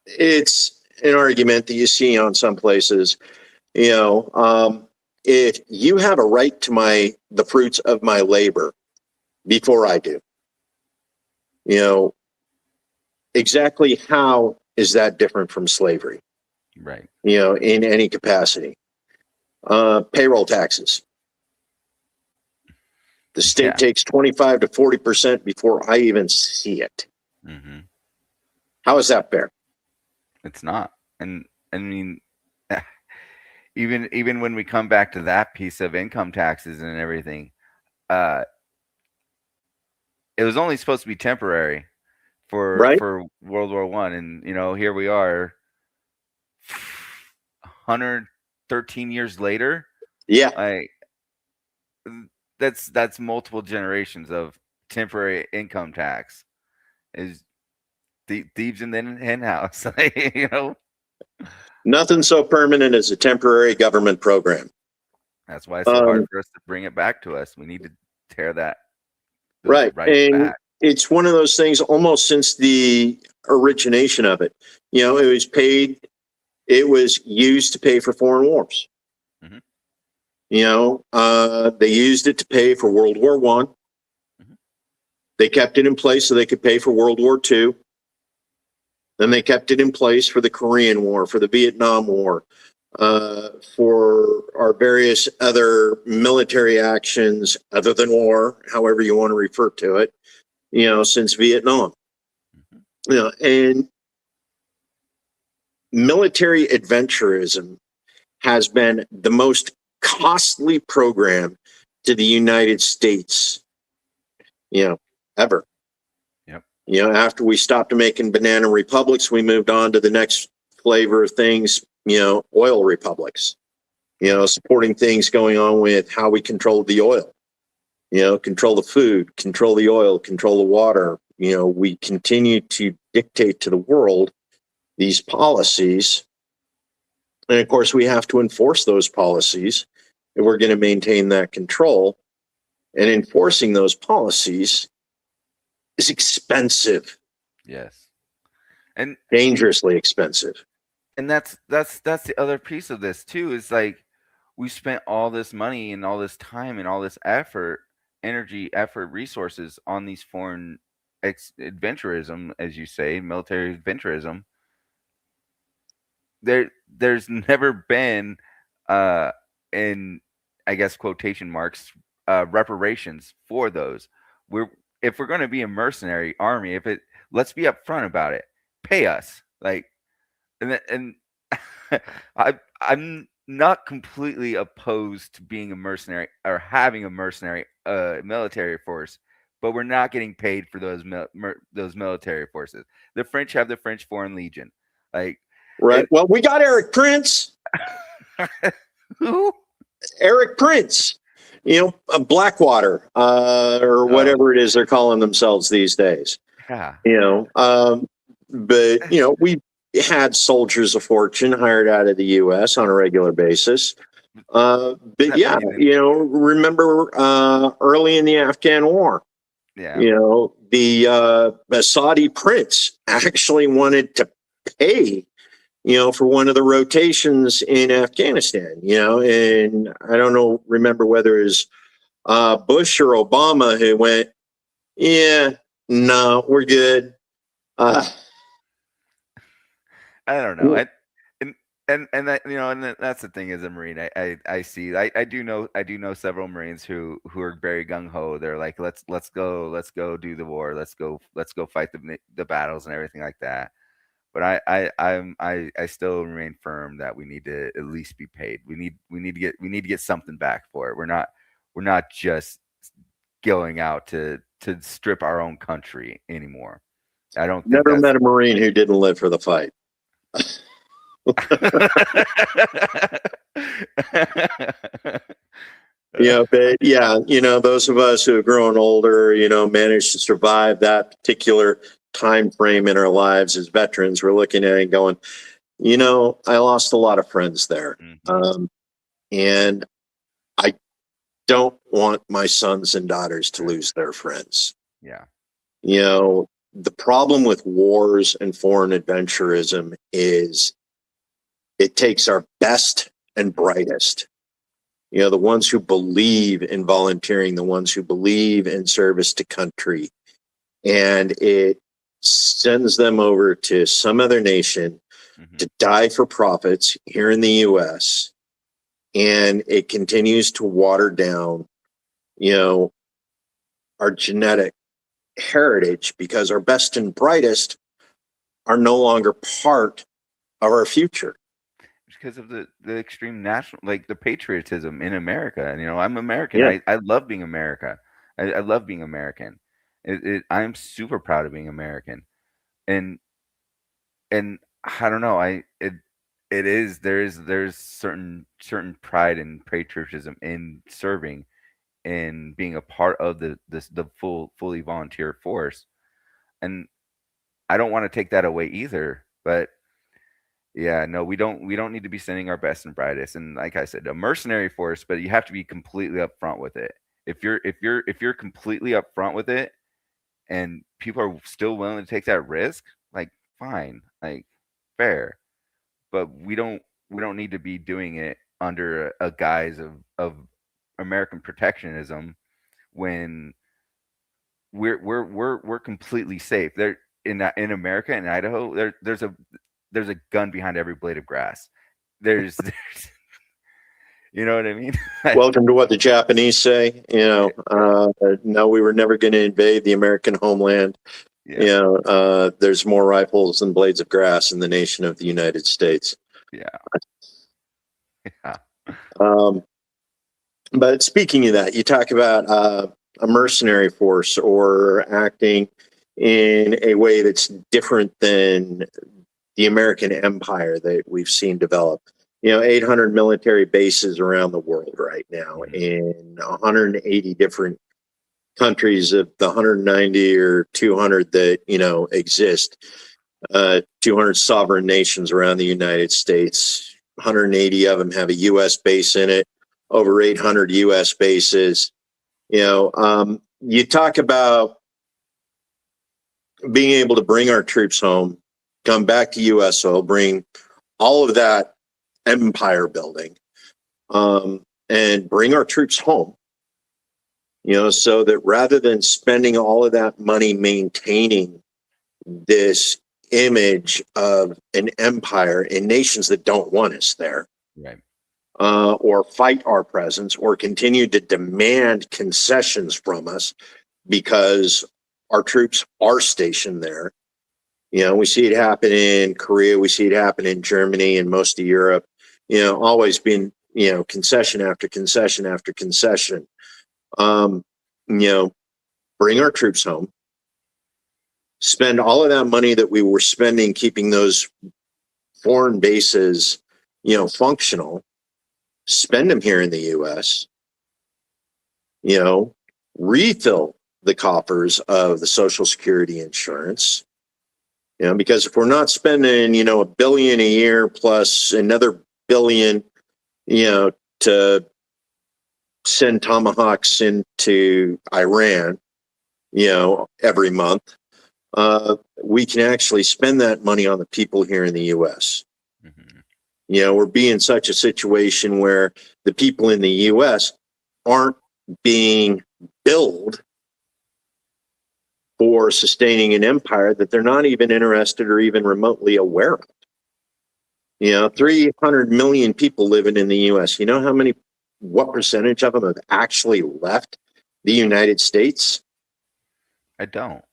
Speaker 1: it's an argument that you see on some places, if you have a right to the fruits of my labor before I do, exactly how is that different from slavery?
Speaker 2: Right.
Speaker 1: In any capacity. Payroll taxes. The state takes 25 to 40% before I even see it. Mm-hmm. How is that fair?
Speaker 2: It's not. And I mean, even when we come back to that piece of income taxes and everything, it was only supposed to be temporary for World War I, and here we are, 113 years later.
Speaker 1: Yeah,
Speaker 2: that's multiple generations of temporary income tax. Is thieves in the hen house,
Speaker 1: Nothing so permanent as a temporary government program.
Speaker 2: That's why it's so hard for us to bring it back to us. We need to tear that
Speaker 1: right and
Speaker 2: back.
Speaker 1: It's one of those things almost since the origination of it. It was used to pay for foreign wars. Mm-hmm. They used it to pay for World War I. Mm-hmm. They kept it in place so they could pay for World War II. Then they kept it in place for the Korean War, for the Vietnam War, for our various other military actions other than war, however you want to refer to it, since Vietnam. Mm-hmm. And military adventurism has been the most costly program to the United States, ever. Yep. After we stopped making banana republics, we moved on to the next flavor of things, oil republics, supporting things going on with how we control the oil, control the food, control the oil, control the water. We continue to dictate to the world these policies. And of course, we have to enforce those policies if we're going to maintain that control. And enforcing those policies is expensive.
Speaker 2: Yes. And
Speaker 1: dangerously expensive.
Speaker 2: And that's the other piece of this too, is like we spent all this money and all this time and all this effort, resources on these foreign adventurism, as you say, military adventurism. There's never been in, I guess, quotation marks, reparations for those. If we're going to be a mercenary army, let's be upfront about it. Pay us, and I'm not completely opposed to being a mercenary or having a mercenary military force, but we're not getting paid for those military forces. The French have the French Foreign Legion, like
Speaker 1: Right. Well, we got Eric Prince.
Speaker 2: Who?
Speaker 1: Eric Prince. Blackwater, or whatever it is they're calling themselves these days.
Speaker 2: Yeah.
Speaker 1: But we had soldiers of fortune hired out of the U.S. on a regular basis. But yeah, remember early in the Afghan war, the Saudi prince actually wanted to pay, for one of the rotations in Afghanistan, and I don't remember whether it was Bush or Obama who went, yeah, no, we're good.
Speaker 2: I don't know. And that, and that's the thing as a Marine. I do know several Marines who are very gung ho. They're like, let's go do the war. Let's go fight the battles and everything like that. But I still remain firm that we need to at least be paid. We need to get something back for it. We're not just going out to strip our own country anymore. I don't think
Speaker 1: never met a Marine who didn't live for the fight. But those of us who have grown older, managed to survive that particular time frame in our lives as veterans, we're looking at it and going, I lost a lot of friends there.
Speaker 2: Mm-hmm.
Speaker 1: And I don't want my sons and daughters to lose their friends.
Speaker 2: Yeah.
Speaker 1: The problem with wars and foreign adventurism is it takes our best and brightest, the ones who believe in volunteering, the ones who believe in service to country, and it sends them over to some other nation to die for profits here in the U.S. And it continues to water down, our genetic heritage, because our best and brightest are no longer part of our future.
Speaker 2: Because of the extreme national, like the patriotism in America. And, I'm American.
Speaker 1: Yeah.
Speaker 2: I love being America. I love being American. I'm super proud of being American. And I don't know. There's certain pride and patriotism in serving and being a part of the fully volunteer force. And I don't want to take that away either, but yeah, no, we don't need to be sending our best and brightest. And like I said, a mercenary force, but you have to be completely upfront with it. If you're completely upfront with it and people are still willing to take that risk, like fine, like fair. But we don't need to be doing it under a guise of American protectionism when we're completely safe. There in America, in Idaho, there's a gun behind every blade of grass. There's you know what I mean?
Speaker 1: Welcome to what the Japanese say. No, we were never going to invade the American homeland. Yeah. There's more rifles than blades of grass in the nation of the United States.
Speaker 2: Yeah.
Speaker 1: But speaking of that, you talk about a mercenary force or acting in a way that's different than the American empire that we've seen develop. 800 military bases around the world right now in 180 different countries of the 190 or 200 that, exist. 200 sovereign nations around the United States. 180 of them have a U.S. base in it. Over 800 U.S. bases. You talk about being able to bring our troops home, come back to USO, bring all of that empire building, and bring our troops home. So that rather than spending all of that money maintaining this image of an empire in nations that don't want us there,
Speaker 2: right,
Speaker 1: or fight our presence, or continue to demand concessions from us because our troops are stationed there. We see it happen in Korea, we see it happen in Germany and most of Europe. Always been concession after concession after concession. bring our troops home, spend all of that money that we were spending keeping those foreign bases, functional, spend them here in the U.S., refill the coffers of the Social Security insurance, because if we're not spending, $1 billion a year plus another billion, to send Tomahawks into Iran, every month, we can actually spend that money on the people here in the U.S.
Speaker 2: Mm-hmm.
Speaker 1: We're being such a situation where the people in the U.S. aren't being billed for sustaining an empire that they're not even interested or even remotely aware of. 300 million people living in the U.S. You know what percentage of them have actually left the United States?
Speaker 2: I don't.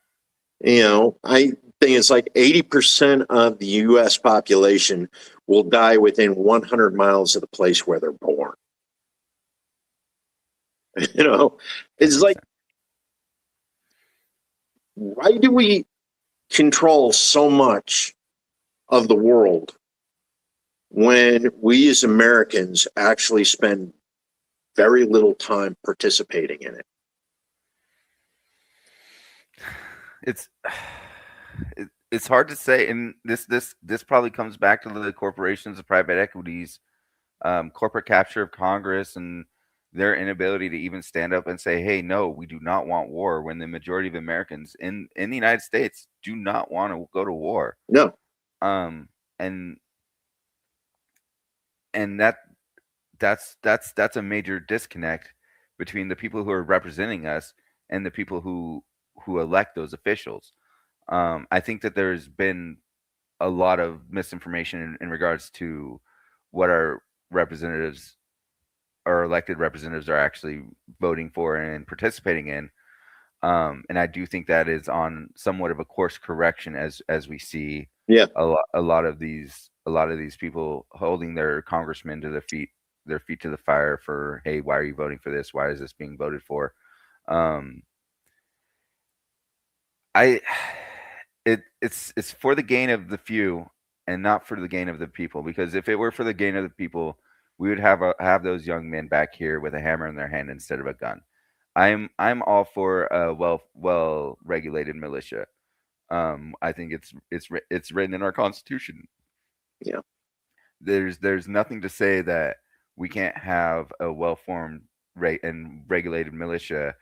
Speaker 1: I think it's like 80% of the U.S. population will die within 100 miles of the place where they're born. It's like, why do we control so much of the world when we as Americans actually spend very little time participating in it?
Speaker 2: It's hard to say, and this probably comes back to the corporations, the private equities, corporate capture of Congress, and their inability to even stand up and say, "Hey, no, we do not want war." When the majority of Americans in the United States do not want to go to war.
Speaker 1: No.
Speaker 2: And that's a major disconnect between the people who are representing us and the people who elect those officials. I think that there's been a lot of misinformation in regards to what our representatives, our elected representatives, are actually voting for and participating in. And I do think that is on somewhat of a course correction as we see a lot of these people holding their congressmen to their feet to the fire for, hey, why are you voting for this? Why is this being voted for? It's for the gain of the few and not for the gain of the people, because if it were for the gain of the people, we would have those young men back here with a hammer in their hand instead of a gun. I'm all for a well regulated militia. I think it's written in our Constitution.
Speaker 1: Yeah.
Speaker 2: There's nothing to say that we can't have a well formed and regulated militia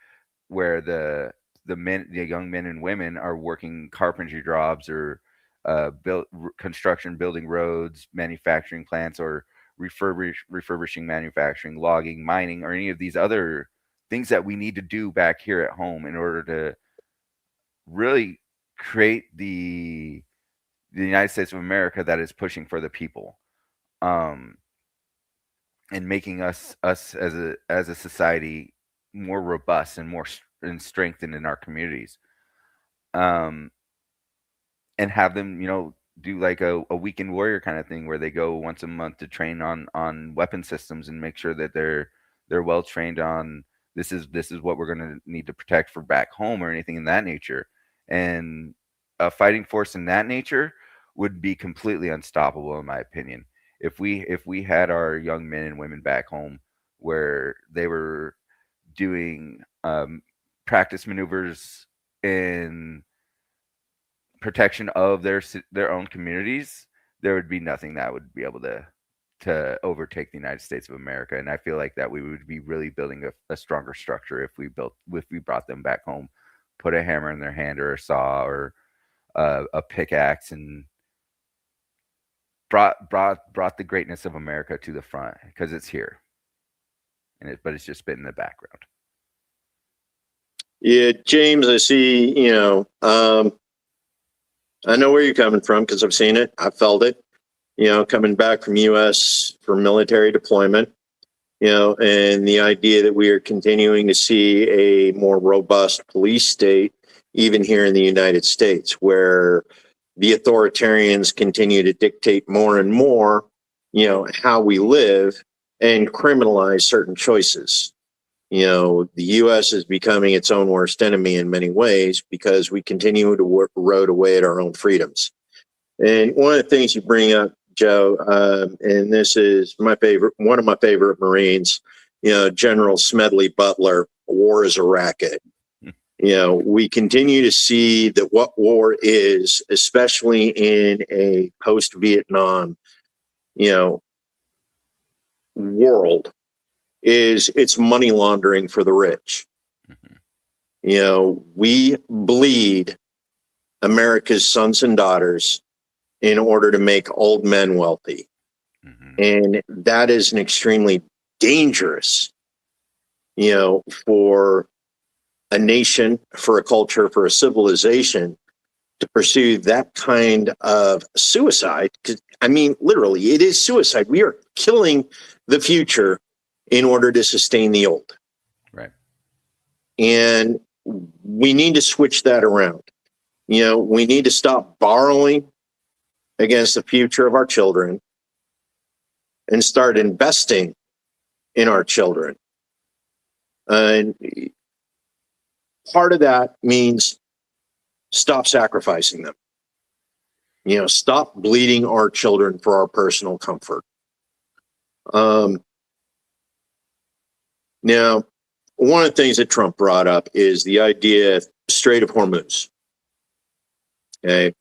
Speaker 2: where the young men and women are working carpentry jobs or construction, building roads, manufacturing plants, or refurbishing manufacturing, logging, mining, or any of these other things that we need to do back here at home in order to really create the United States of America that is pushing for the people, and making us as a society more robust and more strengthened in our communities, and have them do like a weekend warrior kind of thing where they go once a month to train on weapon systems and make sure that they're well trained on this is what we're going to need to protect for back home or anything in that nature. And a fighting force in that nature would be completely unstoppable, in my opinion. If we had our young men and women back home where they were doing practice maneuvers in protection of their own communities, there would be nothing that would be able to overtake the United States of America. And I feel like that we would be really building a stronger structure if we brought them back home, put a hammer in their hand or a saw or a pickaxe, and brought the greatness of America to the front, because it's here, but it's just been in the background.
Speaker 1: Yeah, James, I see. I know where you're coming from because I've seen it. I felt it. Coming back from U.S. for military deployment. And the idea that we are continuing to see a more robust police state, even here in the United States, where the authoritarians continue to dictate more and more, how we live and criminalize certain choices. The U.S. is becoming its own worst enemy in many ways because we continue to erode away at our own freedoms. And one of the things you bring up, Joe, and this is one of my favorite Marines, General Smedley Butler, war is a racket. We continue to see that what war is, especially in a post-Vietnam, world, is it's money laundering for the rich. We bleed America's sons and daughters in order to make old men wealthy. And that is an extremely dangerous, for a nation, for a culture, for a civilization to pursue that kind of suicide. I mean, literally, it is suicide. We are killing the future in order to sustain the old.
Speaker 2: Right.
Speaker 1: And we need to switch that around. We need to stop borrowing against the future of our children and start investing in our children. And part of that means stop sacrificing them. Stop bleeding our children for our personal comfort. Now, one of the things that Trump brought up is the idea of Strait of Hormuz. Okay.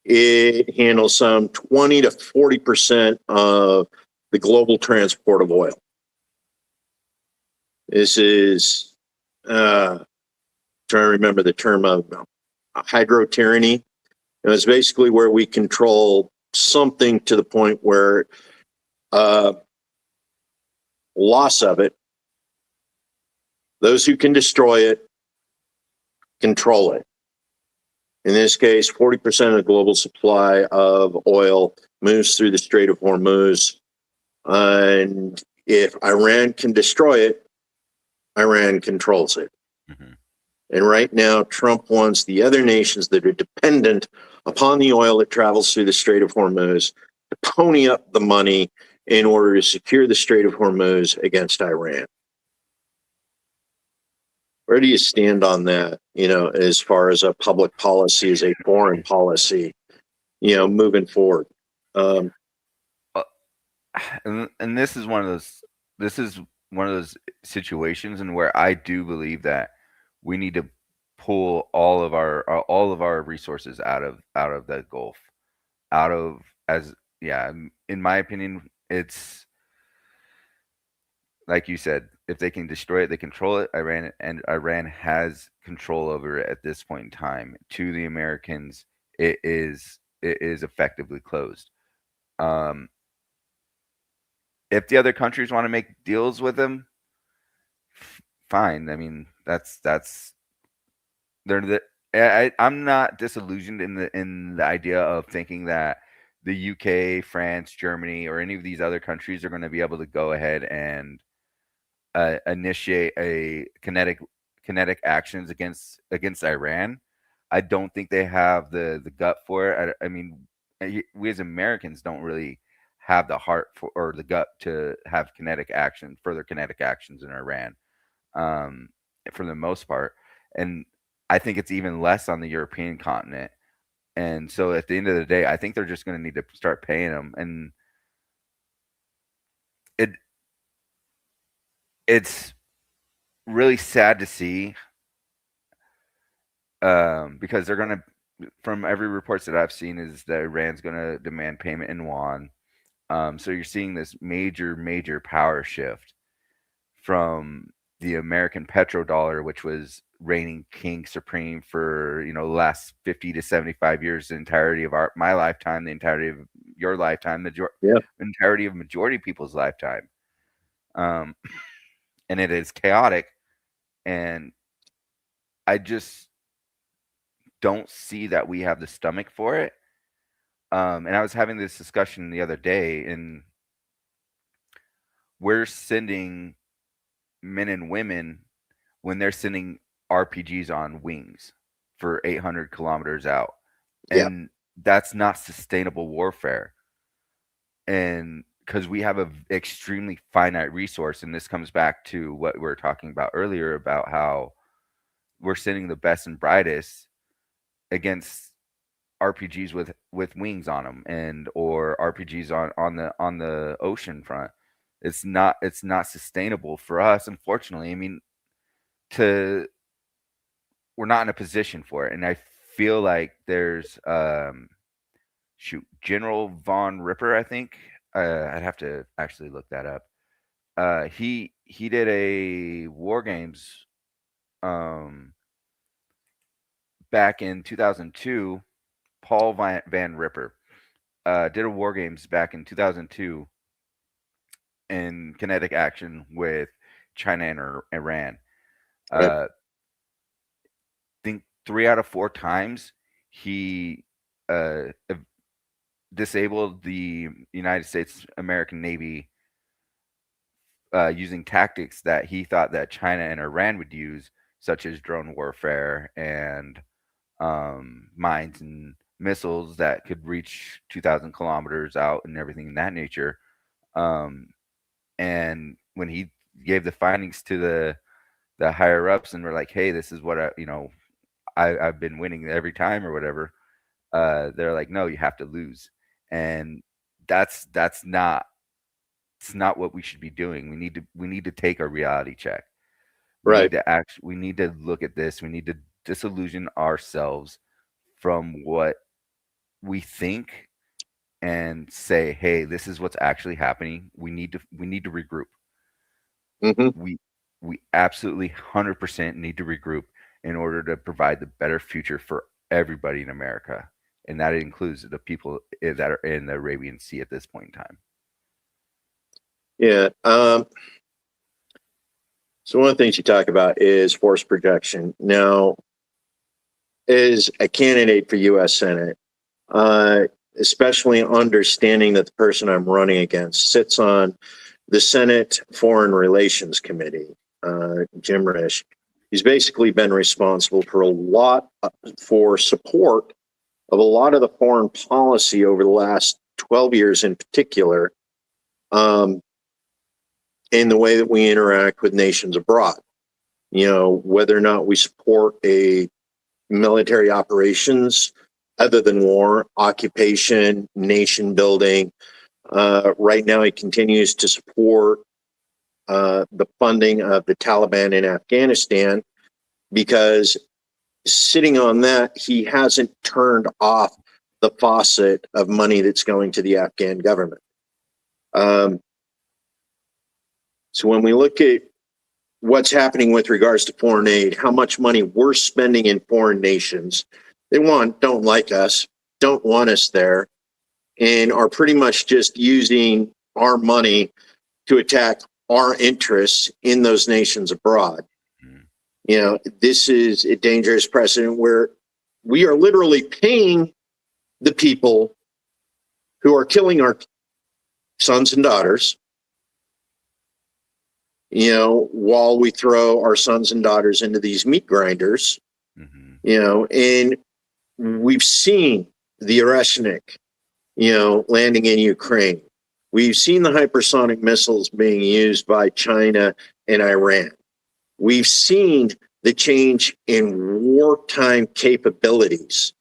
Speaker 1: It handles some 20 to 40% of the global transport of oil. This is, trying to remember the term of hydro tyranny. It's basically where we control something to the point where loss of it, those who can destroy it, control it. In this case, 40% of the global supply of oil moves through the Strait of Hormuz. And if Iran can destroy it, Iran controls it. And right now, Trump wants the other nations that are dependent upon the oil that travels through the Strait of Hormuz to pony up the money in order to secure the Strait of Hormuz against Iran. Where do you stand on that, as far as a public policy, as a foreign policy, moving forward?
Speaker 2: And this is one of those situations in where I do believe that we need to pull all of our resources out of the Gulf, in my opinion, it's like you said, if they can destroy it, they control it. Iran has control over it at this point in time. To the Americans, it is effectively closed. If the other countries want to make deals with them, fine. I mean, I'm not disillusioned in the idea of thinking that the UK, France, Germany, or any of these other countries are going to be able to go ahead and initiate a kinetic actions against Iran. I don't think they have the gut for it. I mean, we as Americans don't really have the heart or the gut to have further kinetic actions in Iran, for the most part. And I think it's even less on the European continent. And so at the end of the day, I think they're just going to need to start paying them. And it's really sad to see, because they're going to, from every reports that I've seen, is that Iran's going to demand payment in yuan. So you're seeing this major power shift from the American petrodollar, which was reigning king supreme for the last 50 to 75 years, the entirety of my lifetime, the entirety of your lifetime, the entirety of majority of people's lifetime. And it is chaotic, and I just don't see that we have the stomach for it. And I was having this discussion the other day, and we're sending men and women when they're sending RPGs on wings for 800 kilometers out. And that's not sustainable warfare. And because we have a extremely finite resource, and this comes back to what we were talking about earlier about how we're sending the best and brightest against RPGs with wings on them, and or RPGs on the ocean front. It's not sustainable for us, unfortunately. I mean, to we're not in a position for it, and I feel like there's shoot, General Von Ripper, I think. I'd have to actually look that up. He did a war games um back in 2002. Paul Van Ripper did a war games back in 2002 in kinetic action with China and Iran.
Speaker 1: Right.
Speaker 2: Think 3 out of 4 times he uh, disabled the United States American Navy using tactics that he thought that China and Iran would use, such as drone warfare and mines and missiles that could reach 2,000 kilometers out and everything in that nature. Um, and when he gave the findings to the higher ups and were like, "Hey, this is what I've been winning every time or whatever," they're like, "No, you have to lose," and that's not it's not what we should be doing. We need to take a reality check.
Speaker 1: Right.
Speaker 2: We need to look at this. We need to disillusion ourselves from what we think and say, "Hey, this is what's actually happening. We need to regroup.
Speaker 1: Hmm.
Speaker 2: We absolutely 100% need to regroup in order to provide the better future for everybody in America, and that includes the people that are in the Arabian Sea at this point in time."
Speaker 1: Yeah. So one of the things you talk about is force projection. Now, as a candidate for U.S. Senate, especially understanding that the person I'm running against sits on the Senate Foreign Relations Committee, Jim Risch. He's basically been responsible for support of a lot of the foreign policy over the last 12 years in particular, in the way that we interact with nations abroad. Whether or not we support a military operations other than war, occupation, nation building. Right now, he continues to support the funding of the Taliban in Afghanistan because sitting on that, he hasn't turned off the faucet of money that's going to the Afghan government. So when we look at what's happening with regards to foreign aid, how much money we're spending in foreign nations, they don't like us, don't want us there, and are pretty much just using our money to attack our interests in those nations abroad. This is a dangerous precedent where we are literally paying the people who are killing our sons and daughters, while we throw our sons and daughters into these meat grinders, and we've seen the Oreshnik, landing in Ukraine. We've seen the hypersonic missiles being used by China and Iran. We've seen the change in wartime capabilities,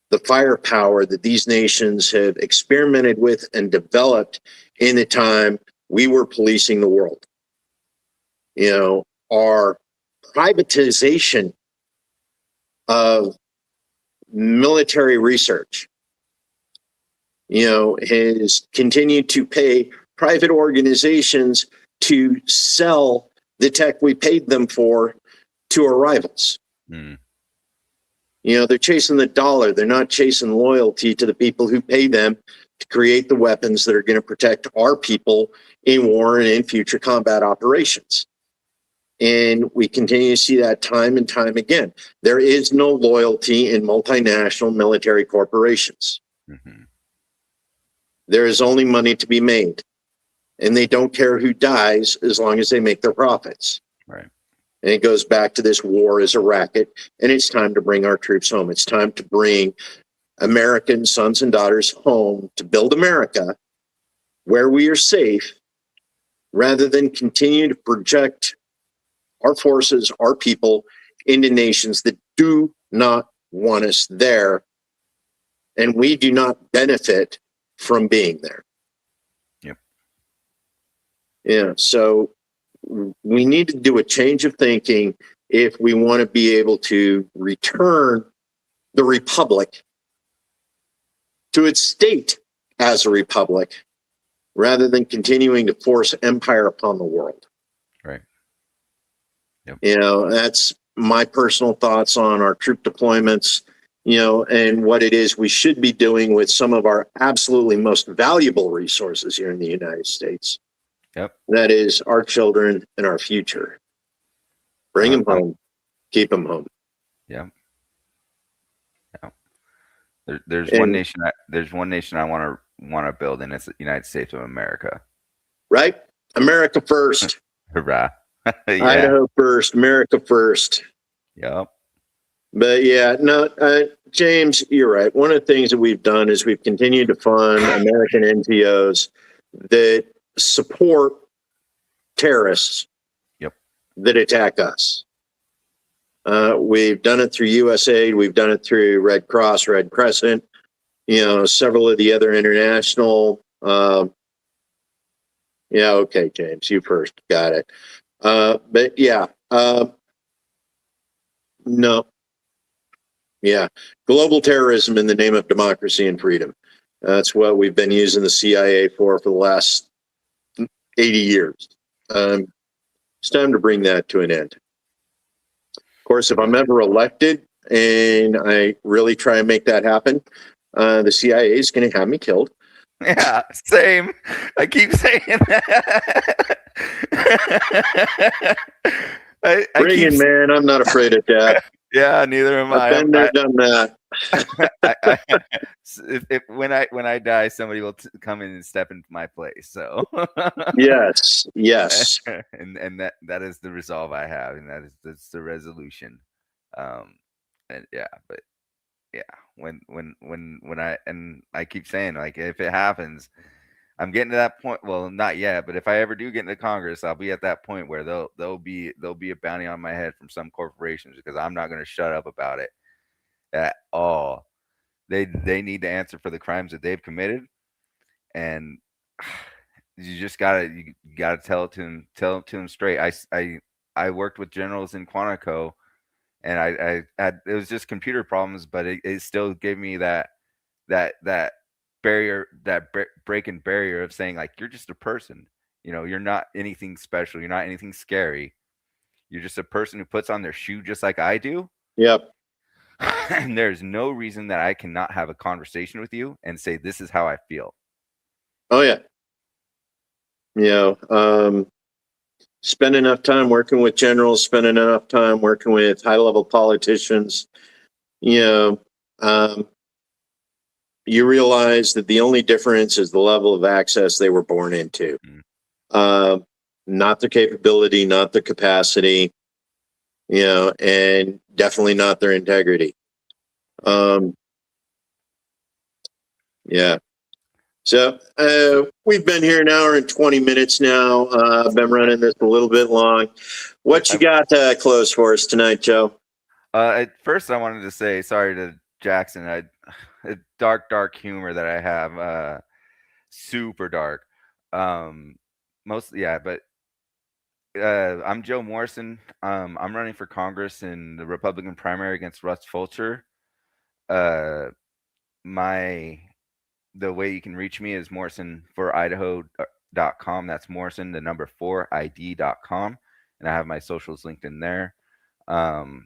Speaker 1: the firepower that these nations have experimented with and developed in the time we were policing the world. Our privatization of military research, has continued to pay private organizations to sell the tech we paid them for to our rivals. They're chasing the dollar. They're not chasing loyalty to the people who pay them to create the weapons that are going to protect our people in war and in future combat operations. And we continue to see that time and time again. There is no loyalty in multinational military corporations. There is only money to be made. And they don't care who dies as long as they make their profits.
Speaker 2: Right.
Speaker 1: And it goes back to this war is a racket, and it's time to bring our troops home. It's time to bring American sons and daughters home to build America where we are safe, rather than continue to project our forces, our people, into nations that do not want us there, and we do not benefit from being there.
Speaker 2: Yep.
Speaker 1: Yeah, so we need to do a change of thinking if we want to be able to return the republic to its state as a republic, rather than continuing to force empire upon the world.
Speaker 2: Right. Yep.
Speaker 1: You know, that's my personal thoughts on our troop deployments, you know, and what it is we should be doing with some of our absolutely most valuable resources here in the United States.
Speaker 2: Yep.
Speaker 1: That is our children and our future. Bring them home, keep them home.
Speaker 2: Yeah. There's one nation. There's one nation I want to build, and it's the United States of America.
Speaker 1: Right, America first.
Speaker 2: Hurrah! Yeah.
Speaker 1: Idaho first, America first.
Speaker 2: Yep.
Speaker 1: But yeah, no, James, you're right. One of the things that we've done is we've continued to fund American NGOs that support terrorists.
Speaker 2: Yep.
Speaker 1: That attack us. We've done it through USAID. We've done it through Red Cross, Red Crescent, you know, several of the other international. Yeah, okay, James, you first. Got it. But yeah, no. Yeah, global terrorism in the name of democracy and freedom. That's what we've been using the CIA for the last 80 years. It's time to bring that to an end. Of course, if I'm ever elected and I really try and make that happen, the CIA is going to have me killed.
Speaker 2: Yeah, same. I keep saying that.
Speaker 1: Bring it, man. I'm not afraid of that.
Speaker 2: Yeah, neither am I.
Speaker 1: I've been there, done that.
Speaker 2: When I die, somebody will come in and step into my place. So
Speaker 1: yes,
Speaker 2: and that is the resolve I have, and that's the resolution. And yeah, but yeah, when I keep saying, like, if it happens, I'm getting to that point. Well, not yet, but if I ever do get into Congress, I'll be at that point where there'll be a bounty on my head from some corporations, because I'm not going to shut up about it at all. They need to answer for the crimes that they've committed, and you just gotta tell it to them straight. I worked with generals in Quantico, and I had, it was just computer problems, but it still gave me that barrier, that breaking barrier of saying, like, you're just a person. You know, you're not anything special. You're not anything scary. You're just a person who puts on their shoe just like I do.
Speaker 1: Yep.
Speaker 2: And there's no reason that I cannot have a conversation with you and say, this is how I feel.
Speaker 1: Oh yeah. You know, spend enough time working with generals, spend enough time working with high-level politicians, you know, you realize that the only difference is the level of access they were born into. Not the capability, not the capacity, you know, and definitely not their integrity. Yeah. So we've been here an hour and 20 minutes now. I've been running this a little bit long. What you got to close for us tonight, Joe?
Speaker 2: At first, I wanted to say sorry to Jackson. A dark humor that I have, super dark. Mostly, yeah, but I'm Joe Morrison. I'm running for Congress in the Republican primary against Russ Fulcher. The way you can reach me is morrisonforidaho.com. That's Morrison, the number 4id.com. And I have my socials linked in there. And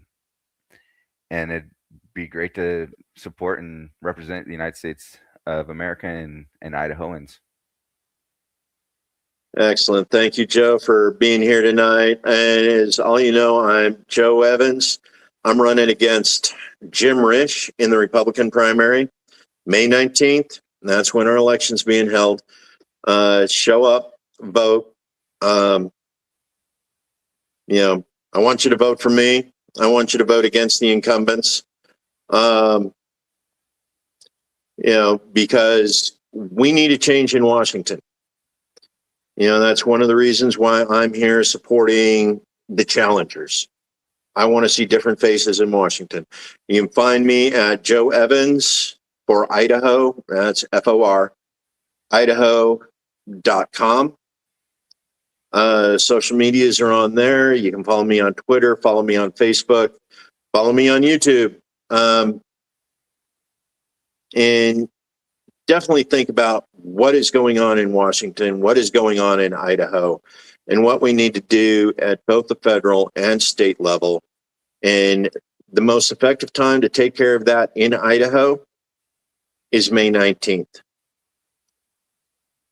Speaker 2: it'd be great to support and represent the United States of America and Idahoans.
Speaker 1: Excellent. Thank you, Joe, for being here tonight. And as all you know, I'm Joe Evans. I'm running against Jim Risch in the Republican primary, May 19th. That's when our election's being held. Show up, vote. You know, I want you to vote for me. I want you to vote against the incumbents. You know, because we need a change in Washington. You know, that's one of the reasons why I'm here supporting the challengers. I want to see different faces in Washington. You can find me at Joe Evans for Idaho. That's FOR, Idaho.com. Social medias are on there. You can follow me on Twitter, follow me on Facebook, follow me on YouTube. And definitely think about what is going on in Washington, what is going on in Idaho, and what we need to do at both the federal and state level. And the most effective time to take care of that in Idaho is May 19th.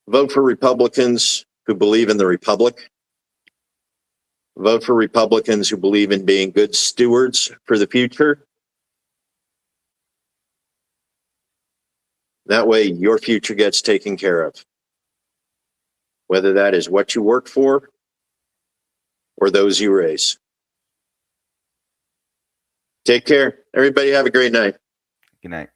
Speaker 1: Vote for Republicans who believe in the Republic. Vote for Republicans who believe in being good stewards for the future. That way, your future gets taken care of. Whether that is what you work for or those you raise. Take care. Everybody have a great night.
Speaker 2: Good night.